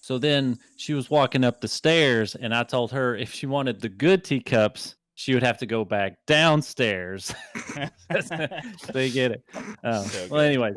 So then she was walking up the stairs, and I told her if she wanted the good teacups, she would have to go back downstairs. So you get it. Well, anyway.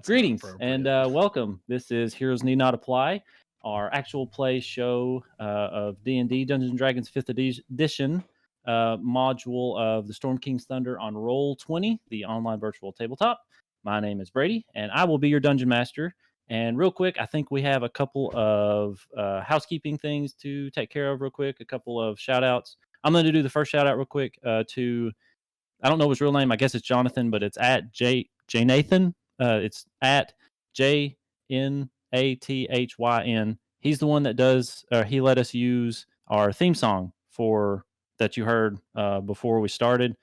Greetings and welcome. This is Heroes Need Not Apply, our actual play show of D&D Dungeons & Dragons 5th edition module of the Storm King's Thunder on Roll20, the online virtual tabletop. My name is Brady, and I will be your dungeon master. And real quick, I think we have a couple of housekeeping things to take care of real quick, a couple of shout-outs. I'm going to do the first shout-out real quick to, I don't know his real name, I guess it's Jonathan, but it's at JNATHYN. It's at JNATHYN. He's the one that does, he let us use our theme song that you heard before we started.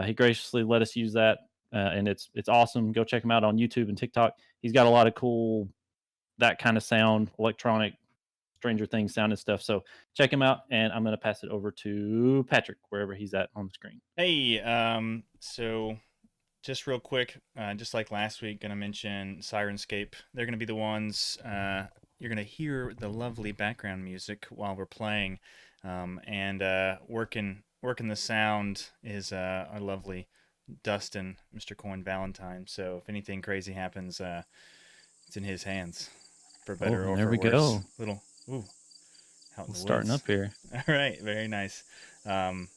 He graciously let us use that, and it's awesome. Go check him out on YouTube and TikTok. He's got a lot of cool, that kind of sound, electronic, Stranger Things sound and stuff. So check him out, and I'm going to pass it over to Patrick, wherever he's at on the screen. Hey, so just real quick, just like last week, going to mention Syrinscape. They're going to be the ones, you're going to hear the lovely background music while we're playing, and working the sound is our lovely Dustin, Mr. Coin Valentine. So if anything crazy happens, it's in his hands, for better or for worse. There we go. Starting up here. All right, very nice. And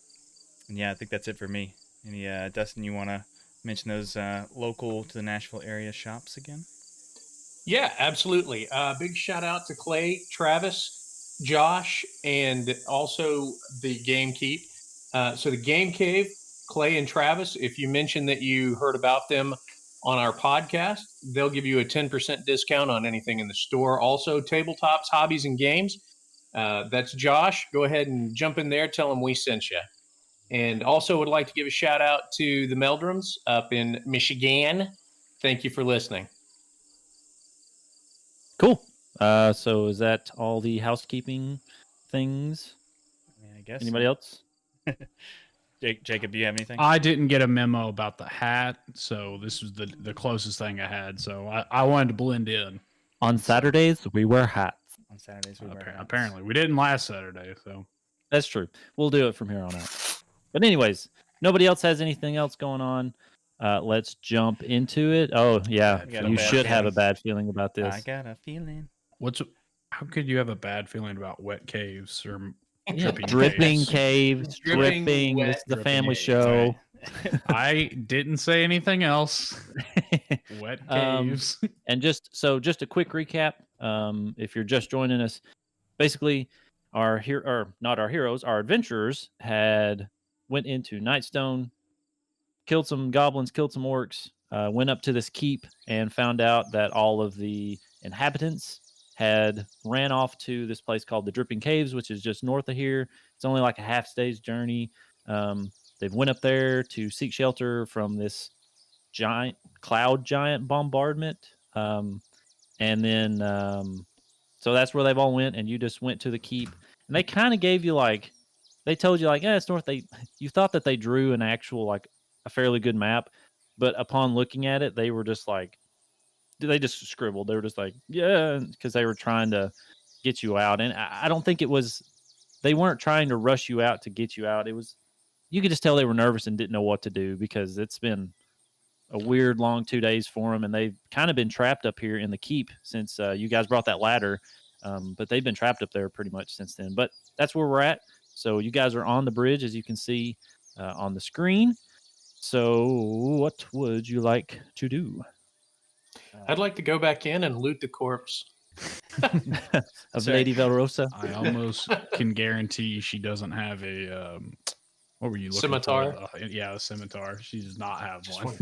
yeah, I think that's it for me. Any Dustin, you want to mention those local to the Nashville area shops again? Yeah, absolutely. Big shout out to Clay, Travis, Josh, and also the Game Keep. So the Game Cave, Clay and Travis, if you mention that you heard about them on our podcast, they'll give you a 10% discount on anything in the store. Also, tabletops, hobbies, and games. That's Josh. Go ahead and jump in there. Tell him we sent you. And also would like to give a shout out to the Meldrums up in Michigan. Thank you for listening. Cool. So is that all the housekeeping things? I guess. Anybody else? Jacob, do you have anything? I didn't get a memo about the hat, so this was the closest thing I had. So I wanted to blend in. On Saturdays, we wear hats. On Saturdays, we wear hats. Apparently. We didn't last Saturday, so. That's true. We'll do it from here on out. But anyways, nobody else has anything else going on. Let's jump into it. Oh, yeah. You should have a bad feeling about this. I got a feeling. How could you have a bad feeling about wet caves or dripping caves? Dripping. This is the family show. Right. I didn't say anything else. Wet caves. And just a quick recap. If you're just joining us, basically our adventurers went into Nightstone, killed some goblins, killed some orcs, went up to this keep and found out that all of the inhabitants had ran off to this place called the Dripping Caves, which is just north of here. It's only like a half day's journey. They've went up there to seek shelter from this cloud giant bombardment. And then, so that's where they've all went, and you just went to the keep. And they kind of gave you they told you it's north. You thought that they drew an actual, a fairly good map, but upon looking at it, they were just they just scribbled. They were just yeah, because they were trying to get you out. And I don't think they weren't trying to rush you out to get you out. You could just tell they were nervous and didn't know what to do, because it's been a weird long 2 days for them. And they've kind of been trapped up here in the keep since you guys brought that ladder. But they've been trapped up there pretty much since then. But that's where we're at. So you guys are on the bridge, as you can see on the screen. So what would you like to do? I'd like to go back in and loot the corpse of Lady Velrosa. I almost can guarantee she doesn't have a what were you looking scimitar? For? Yeah, a scimitar. She does not have one.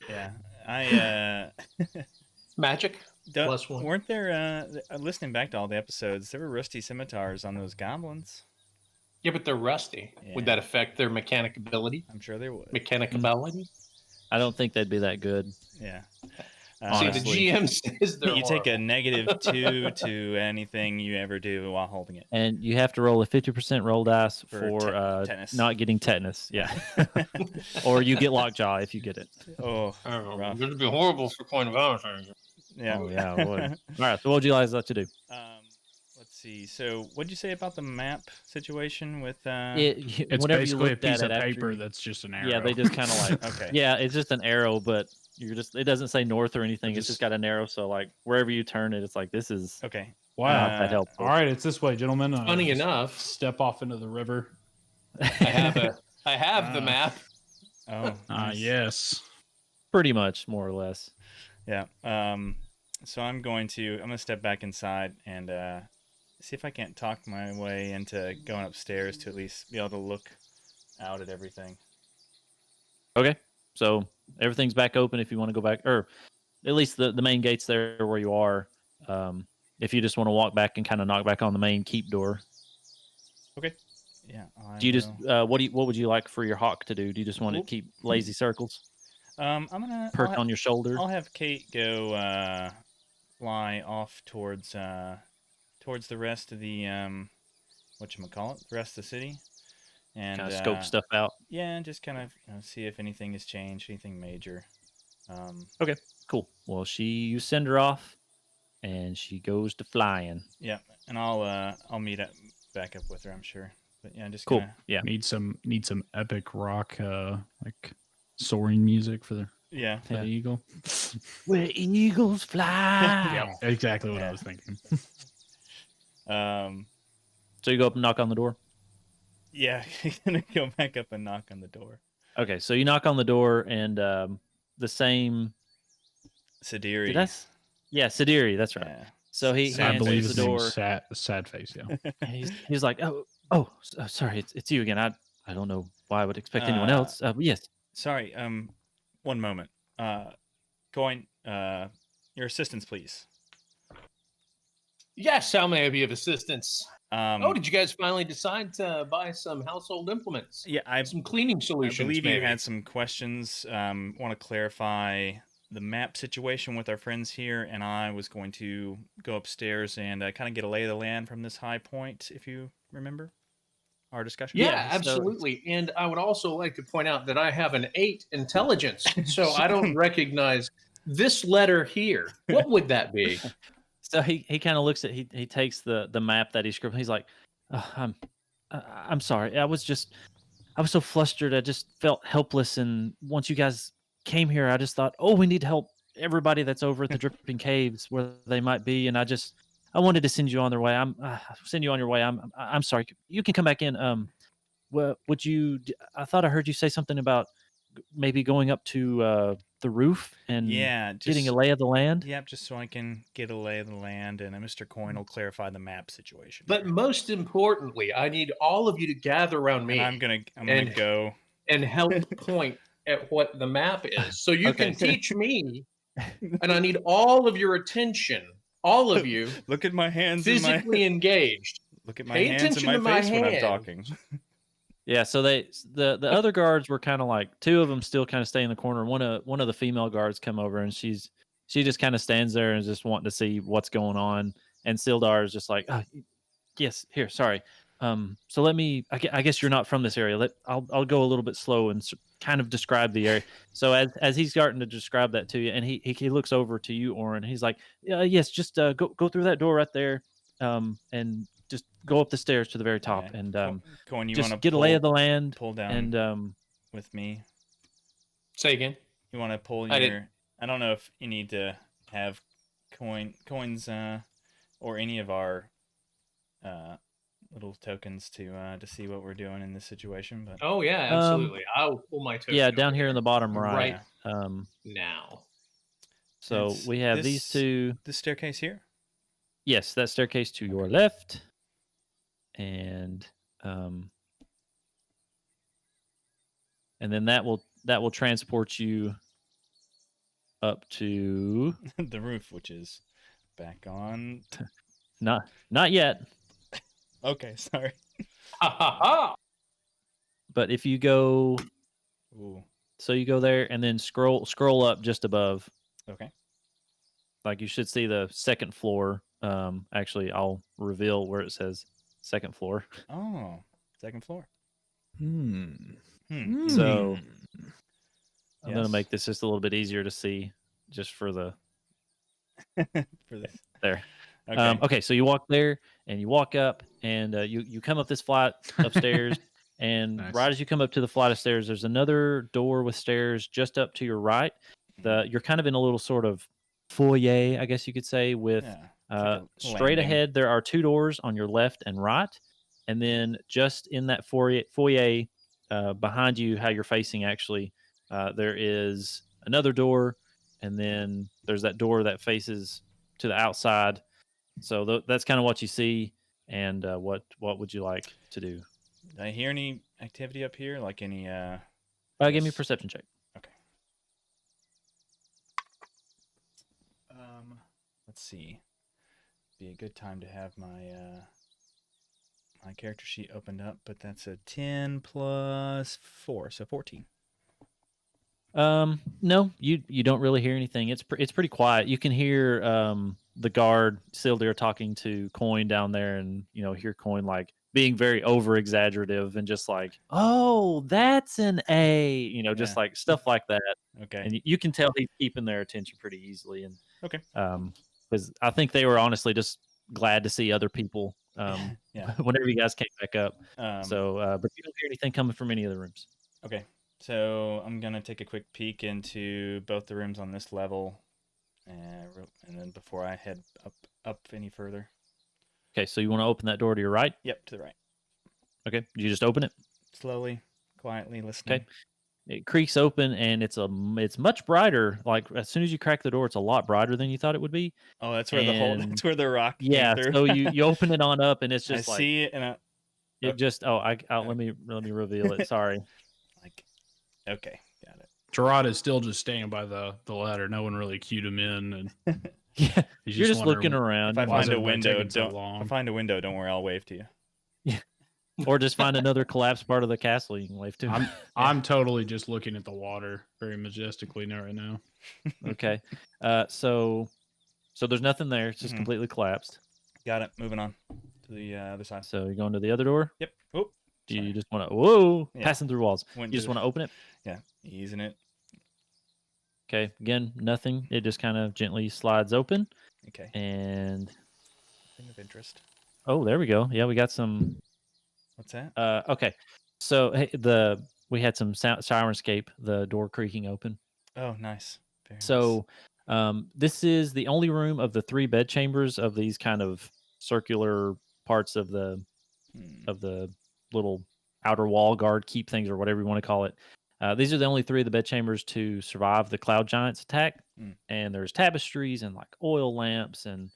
Yeah, I magic. Plus one. Weren't there? Listening back to all the episodes, there were rusty scimitars on those goblins. Yeah, but they're rusty. Yeah. Would that affect their mechanic ability? I'm sure they would. Mechanicability? I don't think they'd be that good. Yeah. See, the GM says they're horrible. Take a -2 to anything you ever do while holding it. And you have to roll a 50% roll dice for tetanus. Not getting tetanus. Yeah. Or you get lockjaw if you get it. Oh, this would be horrible for Coin Valentine. Yeah. Oh yeah, it would. All right. So what would you like us to do? Let's see. So, what'd you say about the map situation with? It's Whenever you basically a looked at piece it of after, paper that's just an arrow. yeah, they just kind of like, Okay. yeah, it's just an arrow, but it doesn't say north or anything. It's just- just got an arrow. So like wherever you turn it, it's like this is Okay. Wow. not that helpful. All right, it's this way, gentlemen. Funny Just enough, step off into the river. I have the map. Oh. Nice. Yes. Pretty much, more or less. Yeah. So I'm gonna step back inside and see if I can't talk my way into going upstairs to at least be able to look out at everything. Okay. So everything's back open if you want to go back, or at least the main gate's there where you are. If you just want to walk back and kind of knock back on the main keep door. Okay. Yeah. Do you just what would you like for your hawk to do? Do you just want to Oop. keep lazy circles I'm gonna perched on your shoulder? I'll have Kate go fly off towards the rest of the whatchamacallit, the rest of the city, and Kind of scope stuff out. Yeah, and just kind of see if anything has changed, anything major. Okay, cool. Well, you send her off, and she goes to flying. Yeah, and I'll meet back up with her, I'm sure. But yeah, just Cool. kinda, Yeah. Need some epic rock like soaring music for the yeah. eagle. Where eagles fly. Yeah, exactly what Yeah. I was thinking. So you go up and knock on the door. Yeah, gonna go back up and knock on the door. Okay, so you knock on the door, and the same. Sadiri. Yeah, Sadiri. That's right. Yeah. So he Sad I believe answers his the name's door. sad face. Yeah. And he's like, sorry, it's you again. I don't know why I would expect anyone else. Yes. Sorry. One moment. Your assistance, please. Yes, how may I be of assistance? Oh, Did you guys finally decide to buy some household implements? Yeah, Some cleaning I solutions, believe maybe? you had some questions. Want to clarify the map situation with our friends here, and I was going to go upstairs and kind of get a lay of the land from this high point, if you remember our discussion. Yeah, Yeah, so- absolutely. And I would also like to point out that I have an 8 intelligence, so I don't recognize this letter here. What would that be? So he kind of looks at he takes the map that he scribbled. He's like, I'm sorry. I was so flustered. I just felt helpless. And once you guys came here, I just thought, oh, we need to help everybody that's over at the Dripping Caves where they might be. And I wanted to send you on their way. Send you on your way. I'm sorry. You can come back in. Well, I thought I heard you say something about maybe going up to the roof and getting a lay of the land. Yep, just so I can get a lay of the land, and Mr. Coin will clarify the map situation. But here. most importantly, I need all of you to gather around me. And I'm gonna go and help point at what the map is. So you Okay. can teach me, and I need all of your attention, all of you, look at my hands, physically engaged. look at my Pay hands and attention my to my face when I'm hands. talking. Yeah, so the other guards were kind of like, two of them still kind of stay in the corner. One of the female guards come over, and she just kind of stands there and is just wanting to see what's going on. And Sildar is just like, oh, yes, here, sorry. So let me. I guess you're not from this area. I'll go a little bit slow and kind of describe the area. So as he's starting to describe that to you, and he looks over to you, Oran. He's like, yes, just go through that door right there, and just go up the stairs to the very top, Yeah. and Coin, you just want get to a lay of the land. pull down And with me? Say again. You want to pull I your? didn't- I don't know if you need to have coins or any of our little tokens to see what we're doing in this situation, but Oh yeah, absolutely. I'll pull my token. yeah, over down here in the bottom right. Right. now. So It's we have these two. this staircase here. Yes, that staircase to your left, and then that will transport you up to The roof, which is back on. not yet, Okay, sorry. Ha ha ha! but if you go, Ooh. so you go there and then scroll up just above, Okay. like you should see the second floor. Actually, I'll reveal where it says second floor. Oh, second floor. So I'm Yes. gonna make this just a little bit easier to see, just for for this. There. Okay. Okay, so you walk there and you walk up and you come up this flight upstairs. And Nice. right as you come up to the flight of stairs, there's another door with stairs just up to your right. You're kind of in a little sort of foyer, I guess you could say, with Yeah. It's like a straight landing. ahead. There are 2 doors on your left and right. And then just in that foyer behind you, how you're facing actually, there is another door. And then there's that door that faces to the outside. So that's kind of what you see. And what would you like to do? Did I hear any activity up here? Like any Give me a yes. perception check. Okay. Let's see. Be a good time to have my my character sheet opened up, but that's a 10 plus 4, so 14. No, you don't really hear anything. It's pretty quiet. You can hear the guard still there talking to Coin down there, and hear Coin like being very over exaggerative and just like, oh, that's an A, just Yeah. like stuff like that. Okay. And you can tell he's keeping their attention pretty easily. And Okay. because I think they were honestly just glad to see other people. Yeah. Whenever you guys came back up. So But you don't hear anything coming from any of the rooms. okay. So I'm gonna take a quick peek into both the rooms on this level, and then before I head up any further. Okay, so you want to open that door to your right? Yep, to the right. Okay, you just open it. Slowly, quietly listening. Okay. It creaks open, and it's much brighter. Like as soon as you crack the door, it's a lot brighter than you thought it would be. Oh, that's where the hole. That's where the rock Yeah. came through. So you open it on up, and it's I just like see it, and it just. Oh, let me reveal it. Sorry. like, okay, got it. Gerard is still just standing by the ladder. No one really cued him in, and Yeah, he's you're just looking wondering, around. If I why is find a everybody window, taking so don't. long? If I find a window, don't worry, I'll wave to you. Or just find another collapsed part of the castle you can wave to. I'm totally just looking at the water very majestically right now. Okay. So there's nothing there. It's just Mhm. completely collapsed. Got it. Moving on to the other side. So you're going to the other door. Yep. Oh, Do you sorry. just want to Yeah. passing through walls? Went You just to want to open it? Yeah, easing it. Okay. Again, nothing. It just kind of gently slides open, Okay. and Thing of interest. oh, there we go. Yeah, we got some. What's that? Okay. So hey, we had some Syrinscape, the door creaking open. Oh, nice. Very nice. So this is the only room of the 3 bed chambers of these kind of circular parts of the little outer wall guard keep things or whatever you want to call it. These are the only 3 of the bed chambers to survive the Cloud Giant's attack. And there's tapestries and like oil lamps, and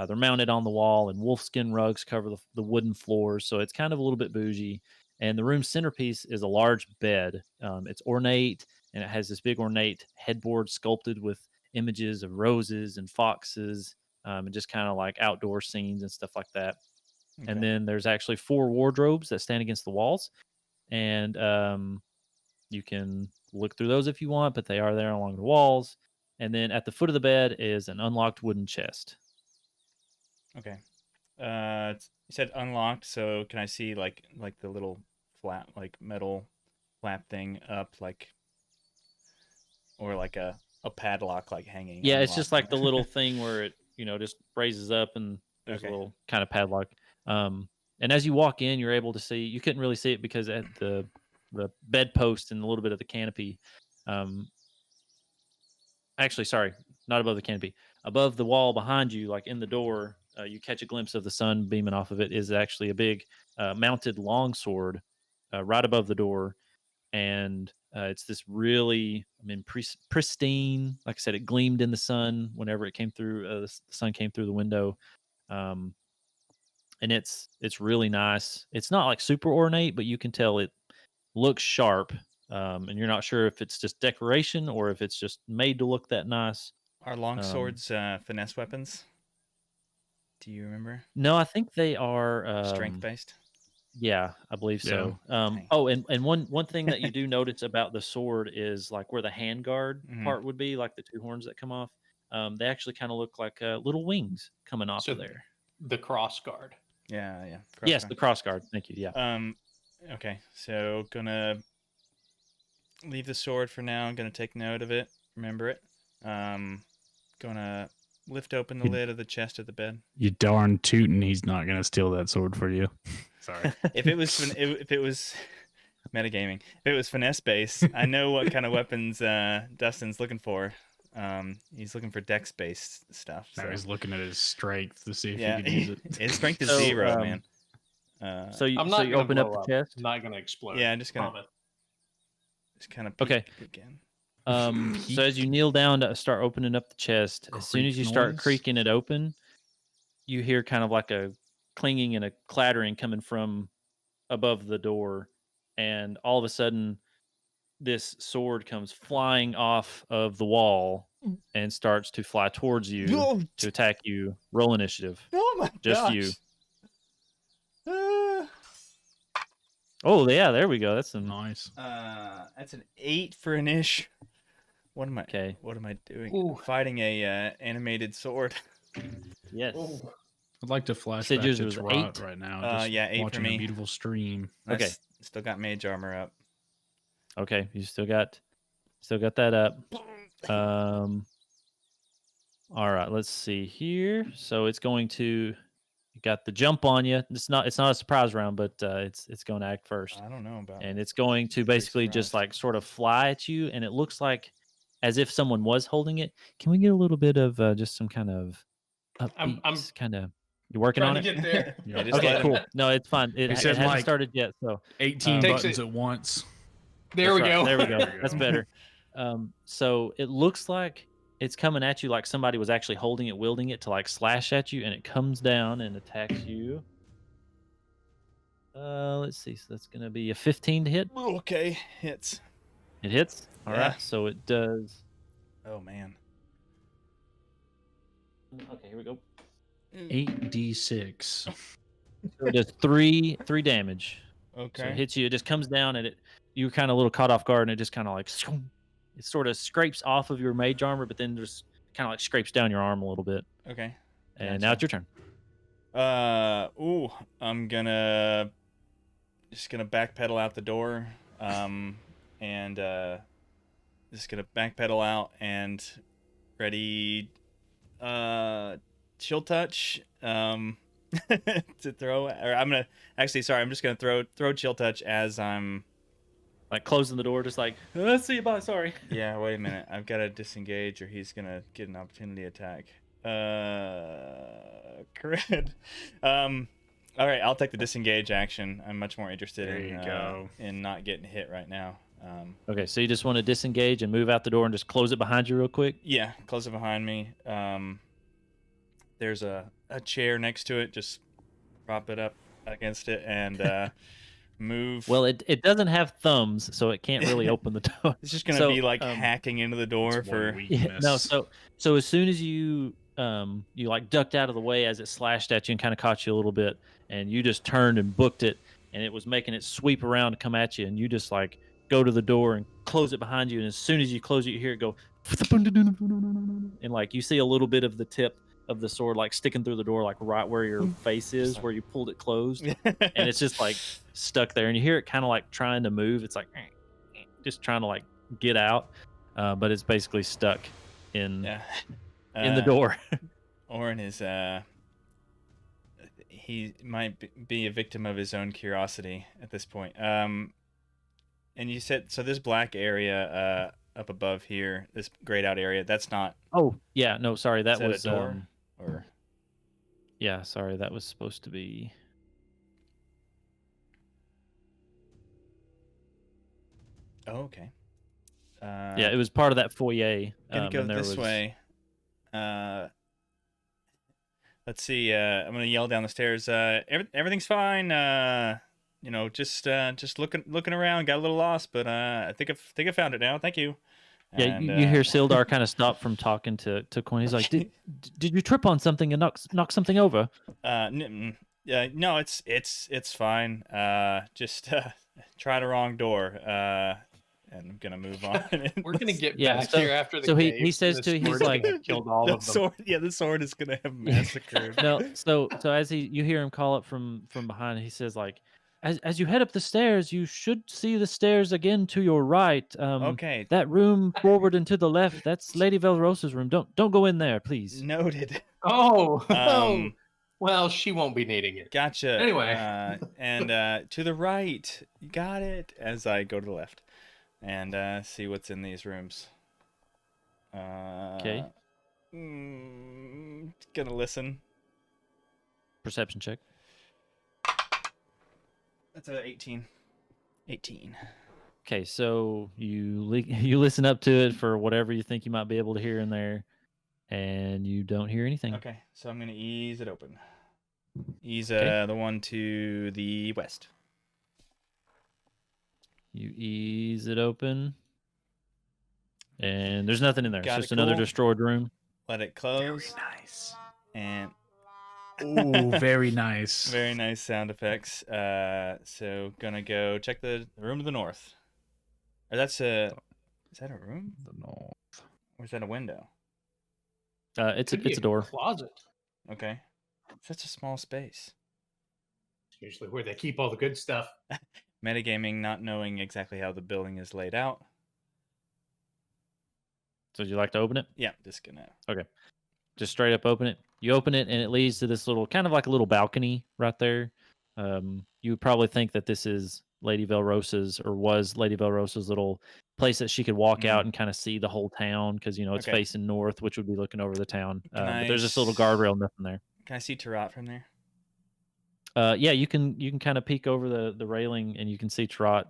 they're mounted on the wall, and wolfskin rugs cover the wooden floors. So it's kind of a little bit bougie. And the room's centerpiece is a large bed. It's ornate, and it has this big ornate headboard sculpted with images of roses and foxes, and just kind of like outdoor scenes and stuff like that. Okay. And then there's actually 4 wardrobes that stand against the walls, and you can look through those if you want, but they are there along the walls. And then at the foot of the bed is an unlocked wooden chest. Okay. You said unlocked, so can I see like the little flap, like metal flap thing up, like, or like a padlock like hanging? Yeah, it's just like unlocked? the little thing where it just raises up, and there's Okay. a little kind of padlock. And as you walk in, you're able to see. You couldn't really see it because at the bedpost and a little bit of the canopy. Actually, sorry, not above the canopy. Above the wall behind you, like in the door, you catch a glimpse of the sun beaming off of it. Is actually a big mounted longsword right above the door, and it's this really, pristine. Like I said, it gleamed in the sun whenever it came through. The sun came through the window, and it's really nice. It's not like super ornate, but you can tell it looks sharp. And you're not sure if it's just decoration or if it's just made to look that nice. Are long swords finesse weapons? Do you remember? No, I think they are Strength based. Yeah, I believe so. Dang. Oh, and one thing that you do notice about the sword is like where the handguard part would be, like the 2 horns that come off. They actually kind of look like little wings coming off of there. The cross guard. Yeah. Yes, the cross guard. Thank you. Yeah. Okay, so gonna leave the sword for now. I'm gonna take note of it. Remember it. Gonna lift open the lid of the chest of the bed. You darn tootin', he's not gonna steal that sword for you. Sorry. If it was metagaming, if it was finesse based, I know what kind of weapons Dustin's looking for. He's looking for dex based stuff. Now So. he's looking at his strength to see if Yeah, he can use it. his strength is So, 0, man. So you, I'm so not you gonna open up blow the up. chest. I'm not gonna explode. Yeah, I'm just gonna Promise. kind of Okay. again. So as you kneel down to start opening up the chest, as soon Creak as you start noise? creaking it open, you hear kind of like a clinging and a clattering coming from above the door, and all of a sudden, this sword comes flying off of the wall and starts to fly towards you to attack you. Roll initiative. Oh my Just gosh. you. Oh yeah, there we go. That's some. Nice. That's an 8 for an ish. What am I? Okay. What am I doing? Ooh. Fighting a animated sword. Yes. Ooh. I'd like to flash Said back yours to was Trot 8? right now. Just yeah, 8 for watching me. a beautiful stream. Okay. Still got mage armor up. Okay, you still got that up. All right, let's see here. So it's going to you got the jump on you. It's not a surprise round, but it's going to act first. I don't know about. And it's going to basically just surprised. like sort of fly at you, and it looks like as if someone was holding it. Can we get a little bit of just some kind of I'm upbeat kind of you working trying on to it? get there. Yeah, just Okay, let him- cool. No, it's fine. It said, hasn't like, started yet, so 18 Takes buttons it- at once. There we That's go. right. There we go. There we go. That's better. So it looks like it's coming at you like somebody was actually holding it, wielding it to like slash at you, and it comes down and attacks you. Let's see. So that's gonna be a 15 to hit. Okay, hits. It hits. All Yeah. right. So it does. Oh man. Okay, here we go. 8d6. So it does three damage. So Okay. it hits you. It just comes down, and you're kind of a little caught off guard, and it just kind of like it sort of scrapes off of your mage armor, but then just kind of like scrapes down your arm a little bit. Okay. And now it's your turn. I'm just gonna backpedal out the door. And just gonna backpedal out and ready. Chill touch. To throw. Or I'm gonna actually. Sorry, I'm just gonna throw chill touch as I'm. Like closing the door, just like, let's see you, bye. Sorry. Yeah. Wait a minute. I've got to disengage, or he's gonna get an opportunity attack. Cred. All right, I'll take the disengage action. I'm much more interested There you go. in not getting hit right now. Okay, so you just want to disengage and move out the door and just close it behind you real quick? Yeah, close it behind me. There's a chair next to it. Just prop it up against it and move. Well, it doesn't have thumbs, so it can't really open the door. It's just gonna so, be like hacking into the door It's one for. weakness. No, so as soon as you like ducked out of the way as it slashed at you and kind of caught you a little bit, and you just turned and booked it, and it was making it sweep around to come at you, and you just like go to the door and close it behind you, and as soon as you close it, you hear it go, and like you see a little bit of the tip of the sword like sticking through the door, like right where your face is, where you pulled it closed, and it's just like stuck there, and you hear it kind of like trying to move. It's like just trying to like get out, but it's basically stuck in Yeah. in the door. Oran is he might be a victim of his own curiosity at this point. And you said so this black area up above here, this grayed out area, that's not Oh yeah, no, sorry, that is was a door or yeah, sorry, that was supposed to be. oh, okay. Yeah, it was part of that foyer. Gonna go and there this was- way. Let's see. I'm gonna yell down the stairs. Everything's fine. Just looking around. Got a little lost, but I think I found it now. Thank you. Yeah, And, you hear Sildar kind of stop from talking to Coin. He's like, "Did you trip on something and knock something over?" No, it's fine. Just tried a wrong door. And I'm gonna move on. We're gonna get Yeah, back so- here after the so he cave, says and to- the he's sword's like- gonna have killed all the of them. sword. Yeah, the sword is gonna have massacred. No, so as you hear him call up from behind, he says like, as you head up the stairs, you should see the stairs again to your right. Okay, That room forward and to the left, that's Lady Velrosa's room. Don't go in there, please. noted. Oh, Um, well, she won't be needing it. Gotcha. Anyway. And to the right. You got it. As I go to the left and see what's in these rooms. Okay. Gonna listen. Perception check. That's a 18. 18. Okay, so you listen up to it for whatever you think you might be able to hear in there, and you don't hear anything. Okay, so I'm gonna ease it open. Ease Okay. the one to the west. You ease it open, and there's nothing in there. Got It's just it, another cool. destroyed room. Let it close. Nice. And Ooh, very nice. very nice sound effects. So gonna go check the room to the north. Or is that a room? The north. Or is that a window? It's Could be a door. closet. Okay. Such a small space. It's usually where they keep all the good stuff. Metagaming, not knowing exactly how the building is laid out. So would you like to open it? Yeah, just gonna. Just straight up open it. You open it, and it leads to this little, kind of like a little balcony right there. You would probably think that this is Lady Velrosa's, or was Lady Velrosa's little place that she could walk out and kind of see the whole town, because it's Okay. facing north, which would be looking over the town. Can But there's this I little guardrail, nothing there. Can I see Tarot from there? Yeah, you can kind of peek over the railing, and you can see Trot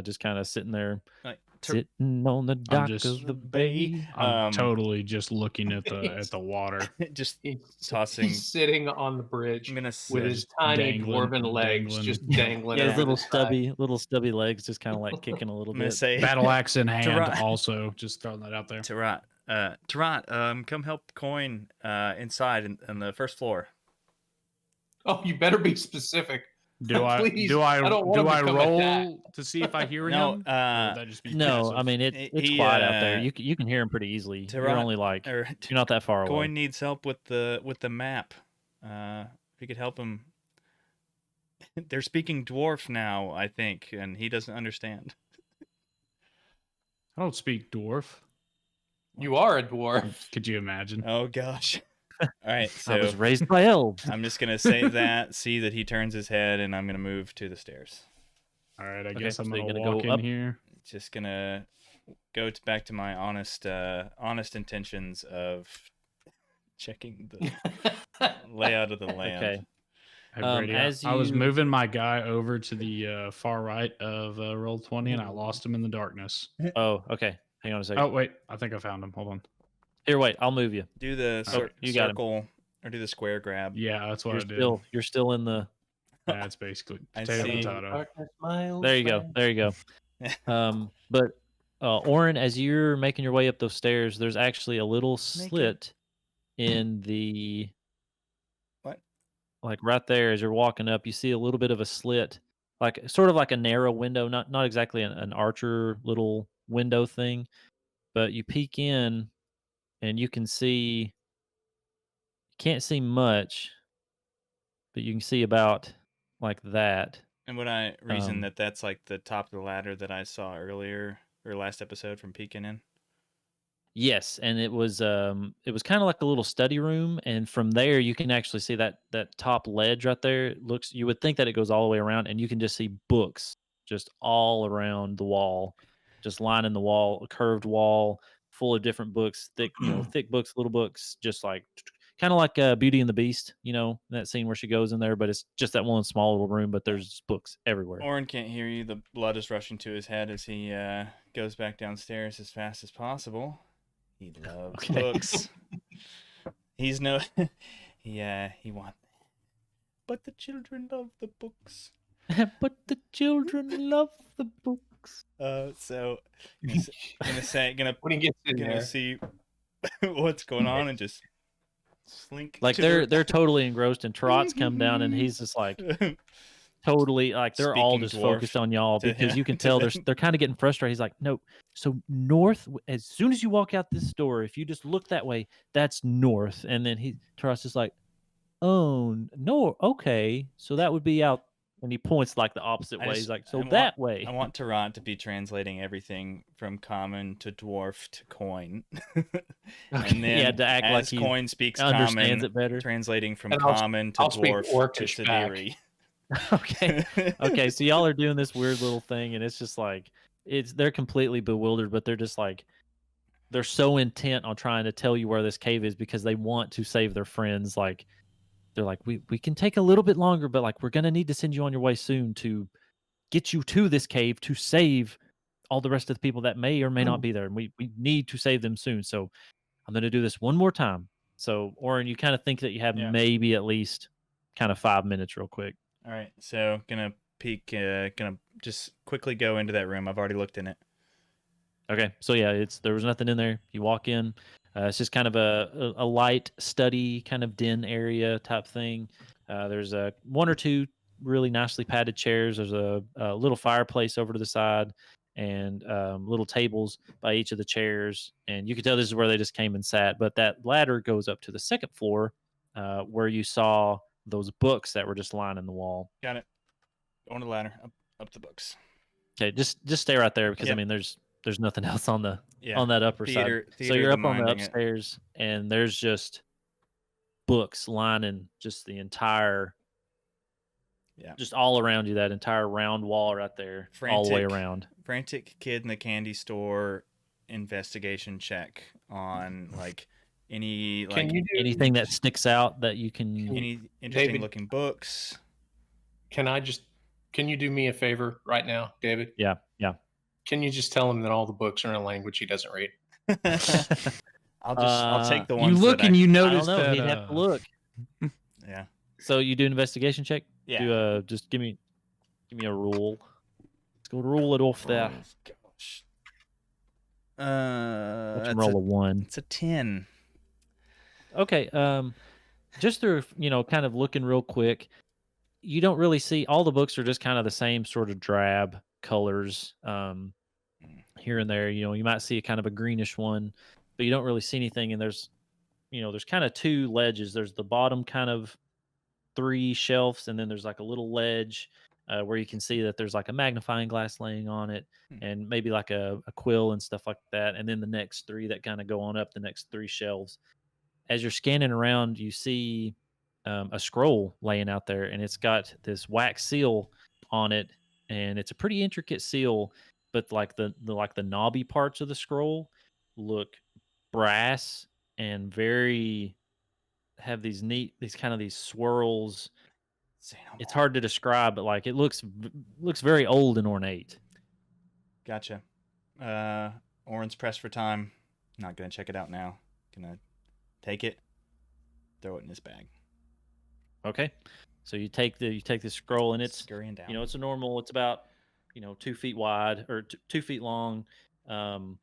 just kind of sitting there, Like, sitting on the dock just- of the bay. I'm totally just looking at the water. just He's tossing. He's sitting on the bridge I'm gonna with sit. his tiny dangling- dwarven legs dangling. just dangling. Yeah, over his little the side. little stubby legs just kind of like kicking a little I'm gonna bit. say Battle axe in hand. Tarot. Also, just throwing that out there. Tarot. Come help Coin inside on the first floor. Oh, you better be specific. Do I Please, do I I don't want do him to I come roll attack. to see if I hear No, him? Or would that just be No, passive? I mean it's He, quiet out there. uh, You can hear him pretty easily. You're Tarot- only like Or you're not that far away. Coin needs help with the map. If you could help him. They're speaking dwarf now, I think, and he doesn't understand. I don't speak dwarf. You are a dwarf. Could you imagine? Oh gosh. All right, I was so raised by elves. I'm just gonna say that, see that he turns his head, and I'm gonna move to the stairs. All right, I Okay, guess I'm so you're gonna gonna walk go in up? here. Just gonna go back to my honest intentions of checking the layout of the land. Okay. Hey, Brady, as I was you- moving my guy over to the far right of Roll20, and I lost him in the darkness. Oh, okay. Hang on a second. Oh wait, I think I found him. Hold on. Here, wait. I'll move you. Do the you got him. circle or do the square grab. Yeah, that's what I did. You're still in the. That's basically I potato see. potato. Darkness, my old There you go. friend. There you go. But Oran, as you're making your way up those stairs, there's actually a little slit in the. What? Like right there, as you're walking up, you see a little bit of a slit, like sort of like a narrow window, not exactly an archer little window thing, but you peek in, and you can see. Can't see much, but you can see about like that. And would I reason Um, that that's like the top of the ladder that I saw earlier or last episode from peeking in? Yes, and it was kind of like a little study room, and from there you can actually see that top ledge right there. It looks, you would think that it goes all the way around, and you can just see books just all around the wall, just lining the wall, a curved wall full of different books, thick thick books, little books, just like kind of like Beauty and the Beast, that scene where she goes in there, but it's just that one small little room, but there's books everywhere. Oren can't hear you. The blood is rushing to his head as he goes back downstairs as fast as possible. He loves Okay. books. He's no, he wants. But the children love the books. But the children love the books. So gonna When he gets in gonna there, see what's going on and just slink. Like to they're totally engrossed, and Trot's come down, and he's just like totally like they're all Speaking just dwarf focused on y'all to because him- you can to tell them. they're kind of getting frustrated. He's like, no, so north. As soon as you walk out this door, if you just look that way, that's north. And then Trot's just like, oh no, okay, so that would be out and he points like the opposite I way. just He's like, so I that want way. I want Tarant to be translating everything from common to dwarf to coin, Okay, and yeah, then to act like as he coin speaks understands common, it better. translating from And common to I'll speak dwarf to Orcish back. Sidiri. Okay. Okay, so y'all are doing this weird little thing, and it's just like they're completely bewildered, but they're just like they're so intent on trying to tell you where this cave is because they want to save their friends. Like they're like, we can take a little bit longer, but like we're gonna need to send you on your way soon to get you to this cave to save all the rest of the people that may or may not be there. And we need to save them soon. So I'm gonna do this one more time. So Oren, you kind of think that you have Yeah. maybe at least kind of 5 minutes real quick. All right, so gonna peek. Gonna just quickly go into that room. I've already looked in it. Okay, so yeah, there was nothing in there. You walk in, it's just kind of a light study kind of den area type thing. There's one or two really nicely padded chairs. There's a little fireplace over to the side, and little tables by each of the chairs. And you can tell this is where they just came and sat. But that ladder goes up to the second floor, where you saw those books that were just lining the wall. Got it. On the ladder, up the books. Okay, just stay right there because I Yep. mean there's nothing else on the Yeah. on that upper side. So Theater you're of up the on the minding it. upstairs, and there's just books lining just the entire, Yeah. just all around you. That entire round wall right there, all the way Frantic. around. Frantic kid in the candy store investigation check on like any Can like you do Anything that sticks out that you can. any interesting David? looking books. Can you do me a favor right now, David? Yeah. Can you just tell him that all the books are in a language he doesn't read? I'll take the You ones look that and you I don't notice know. that He'd have to look. yeah. So you do an investigation check. Yeah. Just give me a rule. Let's go rule it off there. Oh, gosh. Let's That's roll a 1. it's a 10. Okay. Just through kind of looking real quick, you don't really see, all the books are just kind of the same sort of drab colors. Here and there, you might see a kind of a greenish one, but you don't really see anything. And there's kind of 2 ledges. There's the bottom kind of 3 shelves, and then there's like a little ledge where you can see that there's like a magnifying glass laying on it, and maybe like a quill and stuff like that. And then the next 3 that kind of go on up the next 3 shelves. As you're scanning around, you see a scroll laying out there, and it's got this wax seal on it, and it's a pretty intricate seal, but like the knobby parts of the scroll look brass and have these kind of these swirls. Say no It's more. hard to describe, but like it looks very old and ornate. Gotcha. Oran's pressed for time. Not gonna check it out now. Gonna take it, throw it in his bag. Okay, so you take the scroll, and it's Scurrying down. it's a normal. It's about 2 feet wide or 2 feet long, and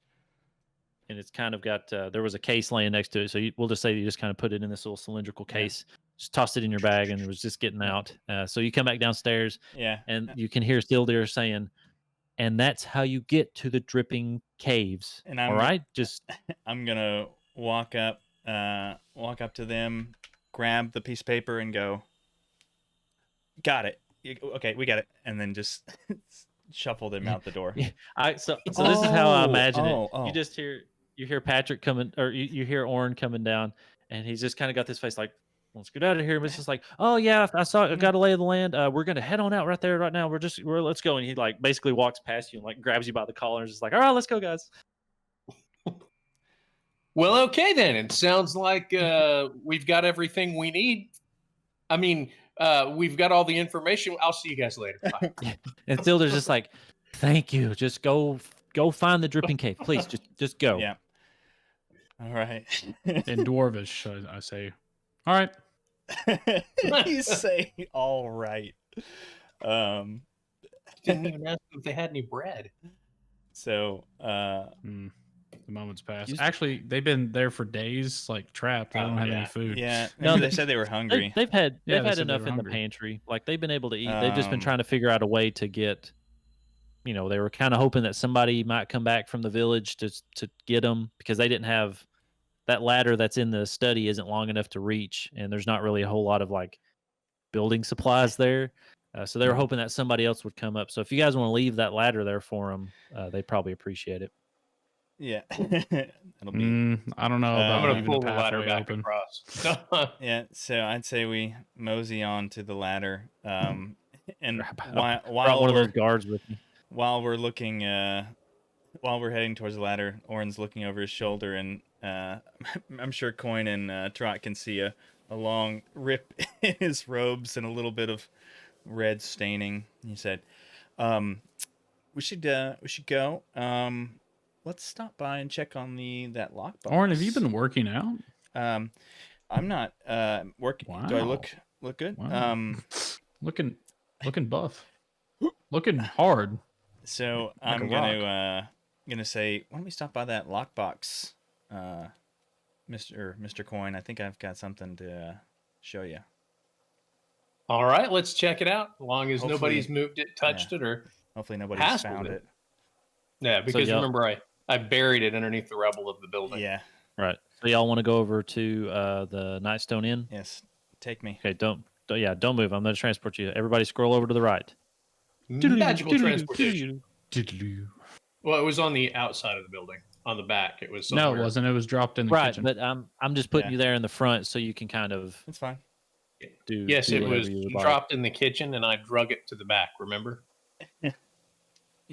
it's kind of got. There was a case laying next to it, so we'll just say you just kind of put it in this little cylindrical case, just tossed it in your bag, and it was just getting out. So you come back downstairs, Yeah. and you can hear Stildir saying, "And that's how you get to the dripping caves." And All right, just I'm gonna walk up to them, grab the piece of paper, and go, "Got it. Okay, we got it." And then just shuffle them out the door. So this is how I imagine it. Oh. You hear Patrick coming, or you hear Oren coming down, and he's just kind of got this face like, let's get out of here. But it's just like, oh yeah, I got a lay of the land. We're gonna head on out right there right now. Let's go. And he like basically walks past you and like grabs you by the collar and is just like, all right, let's go, guys. Well, okay then. It sounds like we've got everything we need. I mean, we've got all the information. I'll see you guys later. Bye. And Stildir's just like, thank you. Just go find the dripping cave, please. Just go. Yeah. All right. In Dwarvish, I say, all right. You say all right. Didn't even ask if they had any bread. So The moment's passed. Used- Actually, they've been there for days, like trapped. They don't have any food. yeah, No, they said they were hungry. They've had Yeah, they said they enough were in the hungry. pantry. Like they've been able to eat. They've just been Um, trying to figure out a way to get. They were kind of hoping that somebody might come back from the village to get them, because they didn't have that ladder that's in the study isn't long enough to reach, and there's not really a whole lot of like building supplies there. So they were hoping that somebody else would come up. So if you guys want to leave that ladder there for them, they'd probably appreciate it. Yeah. That'll be. I don't know I'm about I'm gonna leaving pull the the ladder pathway back open. across. Yeah. So I'd say we mosey on to the ladder. And Brought while one of we're those guards with me. while we're looking, while we're heading towards the ladder, Oran's looking over his shoulder, and I'm sure Coin and Trot can see a long rip in his robes and a little bit of red staining. He said, "We should go. Let's stop by and check on that lockbox." Oran, have you been working out? I'm not working. Do I Wow. look good? Wow. Looking buff. Looking hard. So Like a I'm gonna say, why don't we stop by that lockbox, Mr. Coin? I think I've got something to show you. All right, let's check it out. As long as Hopefully- nobody's moved it, touched it, or Hopefully nobody's Has to found be. it. yeah, because y'all- remember I buried it underneath the rubble of the building. Yeah. Right. So y'all want to go over to the Nightstone Inn? Yes. Take me. Okay. Don't move. I'm going to transport you. Everybody scroll over to the right. Magical transportation. Diddly-oo. Well, it was on the outside of the building. On the back, it was No, somewhere. it wasn't. It was dropped in the Right, kitchen. but I'm just putting Yeah. you there in the front so you can kind of It's fine. do. Yes, do it whatever was you would like. dropped in the kitchen, and I drug it to the back. Remember?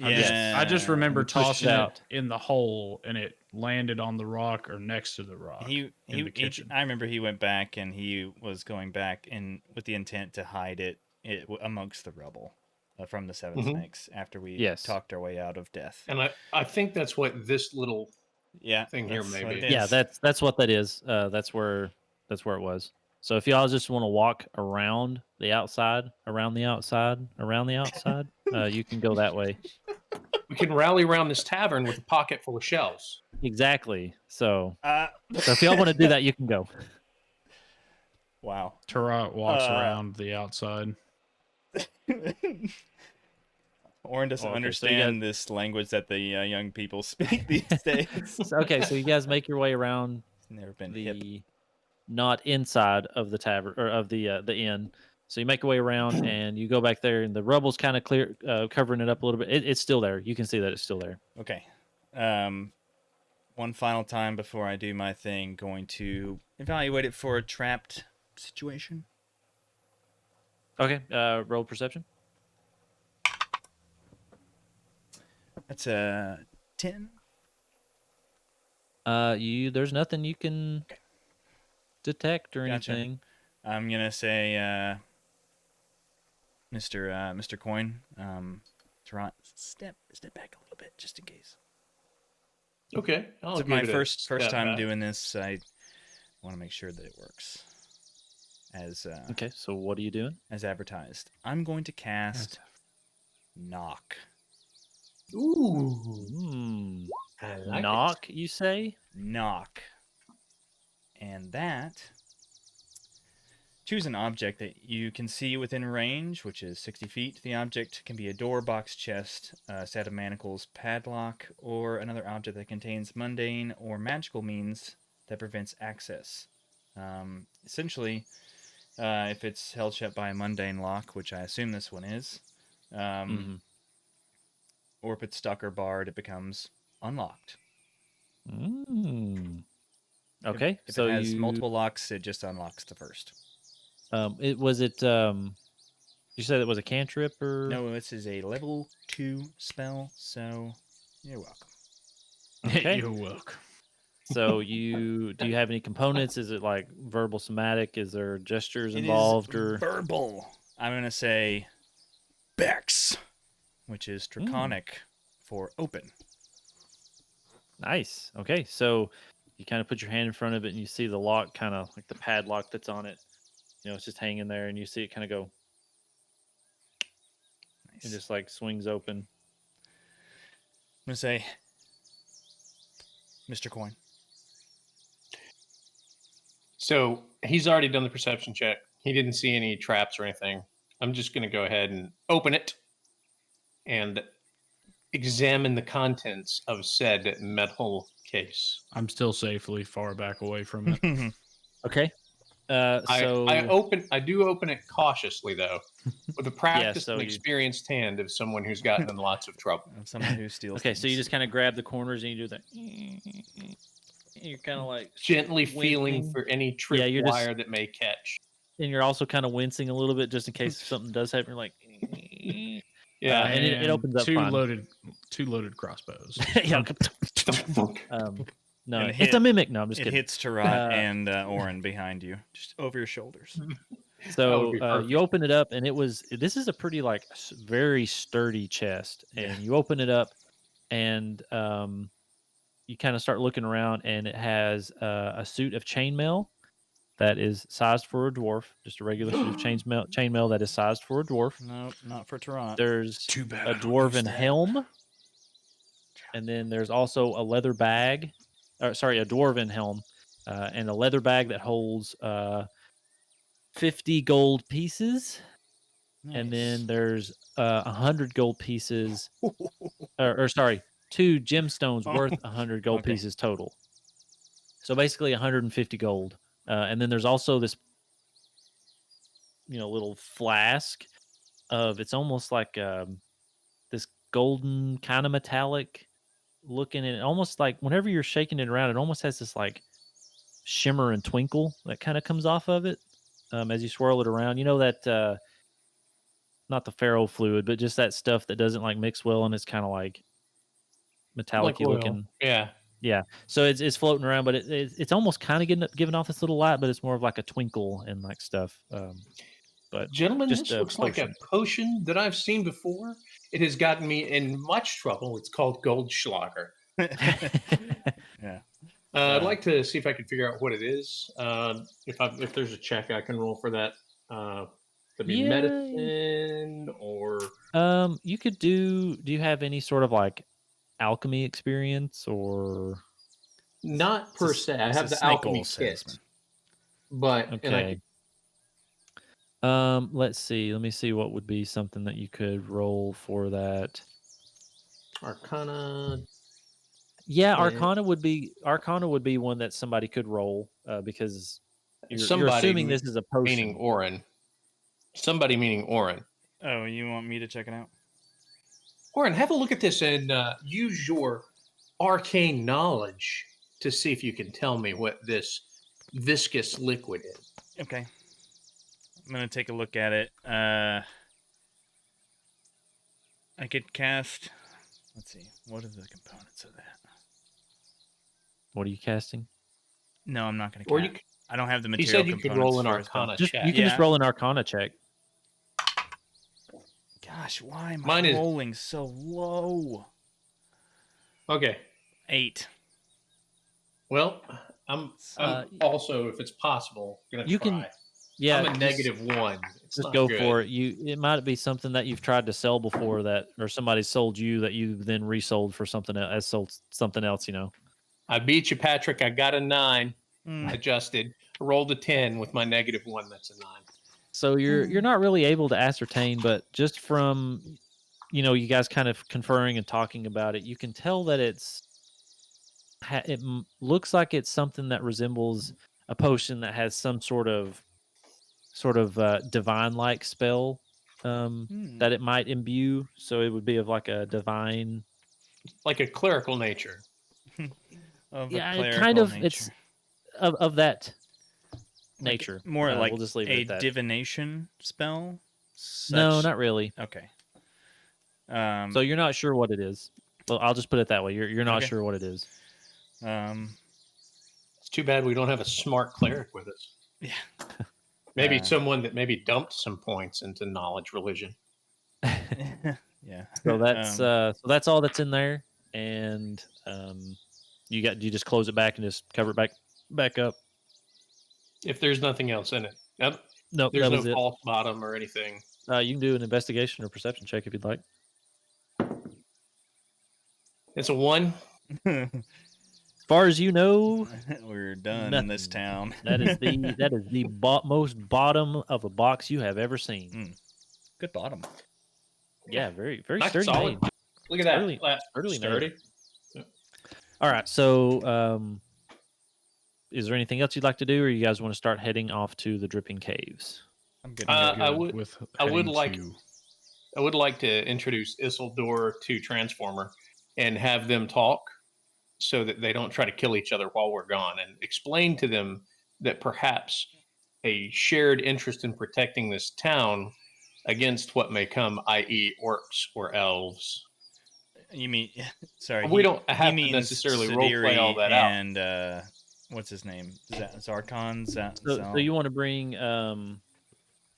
I just remember You pushed it tossing out. it in the hole, and it landed on the rock or next to the rock. He in the kitchen. I remember he went back and he was going back and with the intent to hide it amongst the rubble from the 7 Mhm. Snakes after we Yes. talked our way out of death. And I think that's what this little Yeah, thing here that's may what be. it Yeah, is. that's what that is. That's where it was. So if y'all just want to walk around the outside, around the outside, you can go that way. we can rally around this tavern with a pocket full of shells. Exactly. So Uh, if y'all want to do that, you can go. wow. Tarat walks Uh, around the outside. Orin doesn't Okay, so you understand this language that the young people speak these days. Okay, so you guys make your way around Never been hip. the not inside of the tavern or of the inn. So you make your way around and you go back there, and the rubble's kind of clear, covering it up a little bit. It's still there. You can see that it's still there. Okay. One final time before I do my thing, going to evaluate it for a trapped situation. Okay. Roll perception. That's a 10. There's nothing you can detect or Gotcha. anything. I'm gonna say, Mr. Coin, Tarant, step back a little bit just in case. Okay, I'll It's give my it a first step time back. doing this. I want to make sure that it works as Okay. So what are you doing? as advertised. I'm going to cast Knock. Ooh, Hmm. I like it. Knock, you say? Knock. And that. Choose an object that you can see within range, which is 60 feet. The object can be a door, box, chest, a set of manacles, padlock, or another object that contains mundane or magical means that prevents access. Essentially, if it's held shut by a mundane lock, which I assume this one is, or if it's stuck or barred, it becomes unlocked. Okay. If so it has you, multiple locks, it just unlocks the first. you said it was a cantrip or No, this is a level 2 spell, so you're welcome. Okay. You're welcome. So do you have any components? Is it like verbal, somatic? Is there gestures It is involved or verbal. I'm going to say Bex, which is draconic for open. nice? Okay, so you kind of put your hand in front of it and you see the lock, kind of like the padlock that's on it. It's just hanging there, and you see it kind of go. Nice. It just like swings open. I'm going to say Mr. Coin. So he's already done the perception check. He didn't see any traps or anything. I'm just going to go ahead and open it and examine the contents of said metal case. I'm still safely far back away from it. Okay. I do open it cautiously though, with a practiced so and you- experienced hand of someone who's gotten in lots of trouble. Of someone who steals. Okay, so you things. just kind of grab the corners and you do that. You're kind of like Gently feeling wincing. for any Yeah, trip you're just- wire that may catch. and you're also kind of wincing a little bit just in case something does happen. You're like, Yeah, and it opens up two fine. loaded crossbows. Yeah. No, And it's a mimic. No, I'm just It kidding. hits Tarot and Oran behind you, just over your shoulders. So be perfect. you open it up, and this is a pretty like very sturdy chest, and you open it up, and you kind of start looking around, and it has a suit of chainmail that is sized for a dwarf, just a regular suit of chainmail that is sized for a dwarf. Nope, not for Tarot. There's Too bad a I don't use dwarven that. helm, and then there's also a leather bag, a dwarven helm, and a leather bag that holds 50 gold pieces. And then there's 100 gold pieces, or sorry, 2 gemstones worth 100 gold Okay. pieces total. So basically 150 gold. And then there's also this, little flask of, it's almost like this golden kind of metallic looking, and almost like whenever you're shaking it around, it almost has this like shimmer and twinkle that kind of comes off of it as you swirl it around. You know that. Not the ferro fluid, but just that stuff that doesn't like mix well, and it's kind of like metallic oil. looking. Yeah. Yeah. So it's floating around, but it's almost kind of giving off this little light, but it's more of like a twinkle and like stuff. But Gentlemen, just this a looks like a potion that I've seen before. It has gotten me in much trouble. It's called Goldschlager. Yeah. I'd like to see if I can figure out what it is. If there's a check I can roll for that. Could be Yeah. medicine or you could do you have any sort of like alchemy experience or not per It's a- se. I it's have a the snake alchemy oil kit, salesman. but and I okay. Let's see. Let me see what would be something that you could roll for that. Arcana. Yeah, Yeah. Arcana would be one that somebody could roll because you're Somebody assuming this is a potion. meaning Oran. Somebody meaning Oran. Oh, you want me to check it out? Oran, have a look at this and use your arcane knowledge to see if you can tell me what this viscous liquid is. Okay. I'm gonna take a look at it. I could cast. Let's see. What are the components of that? What are you casting? No, I'm not gonna cast. Or you, I don't have the he material. said you could components roll an for a spell. Arcana You check. can just Yeah. roll an Arcana check. Gosh, why am Mine I is- rolling so low? Okay. 8. Well, I'm also, if it's possible, gonna you try. can- Yeah, I'm a just- -1. It's Just not go good. for it. It might be something that you've tried to sell before or somebody sold you that you then resold for something else, sold something else. I beat you, Patrick. I got a 9. Mm. Adjusted. I rolled a 10 with my -1. That's a 9. So you're not really able to ascertain, but just from you guys kind of conferring and talking about it, you can tell that looks like it's something that resembles a potion that has some sort of divine-like spell that it might imbue. So it would be of like a divine. Like a clerical nature. Of a Yeah, clerical kind of. nature. It's of that Like, nature. more like we'll just leave it a at that. divination spell. No, Such- not really. Okay. So you're not sure what it is. Well, I'll just put it that way. You're not Okay. sure what it is. It's too bad we don't have a smart cleric with us. Yeah. Maybe someone that maybe dumped some points into knowledge religion. Yeah. So that's all that's in there, and you just close it back and just cover it back up. If there's nothing else in it. Nope. Nope, There's that no was it. false bottom or anything. You can do an investigation or perception check if you'd like. It's a 1. As far as you know, We're done in Nothing. this town. that is the most bottom of a box you have ever seen. Good bottom. Yeah, very very That's sturdy. solid. made. Look at that. Sturdy- Flat, sturdily made. sturdy. All right, so is there anything else you'd like to do, or you guys want to start heading off to the Dripping Caves? I'm good. I Good would- with I would heading like- to- I would like to introduce Isildur to Transformer and have them talk so that they don't try to kill each other while we're gone, and explain to them that perhaps a shared interest in protecting this town against what may come, i.e., orcs or elves. You mean sorry? We don't have to means necessarily roleplay all Sidiri that out. and what's his name? Is that Zarkon? So you want to bring Zolkin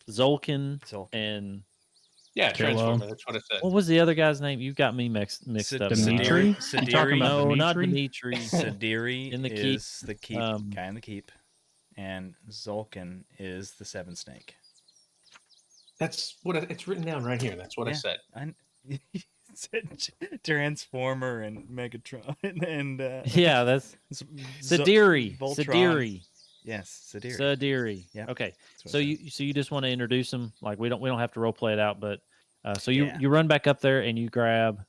Zolkin. and Yeah, Kilo. Transformer. That's what I said. what was the other guy's name? You got me mixed up. Dimitri? You talking about No, not Dimitri? Dimitri. Sidiri In the keep, is the keep guy in the keep, and Zolkin is the Seven Snake. That's what it's written down right here. That's what I Yeah. said. He said Transformer and Megatron and Yeah, that's Sidiri. Voltron. Sidiri. Yes, Sidiri. Sidiri. Yeah. Okay. That's what So I you just want to introduce them? Like we don't have to role play it out, but so you Yeah. you run back up there and you grab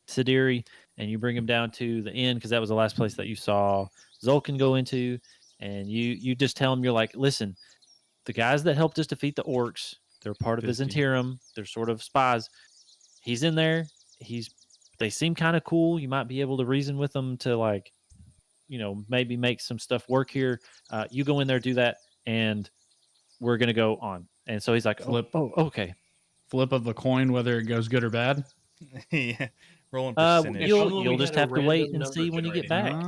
Sidiri and you bring him down to the inn because that was the last place that you saw Zolkin go into, and you just tell him, you're like, listen, the guys that helped us defeat the orcs, they're part of Fisty. Byzantium. They're sort of spies. He's in there. They seem kind of cool. You might be able to reason with them to, like, maybe make some stuff work here. You go in there, do that, and we're gonna go on. And so he's like, Flip. oh, okay. Flip of the coin, whether it goes good or bad. yeah. Rolling If percentage. only we You'll just had a have to wait random and number see when you get generator. back.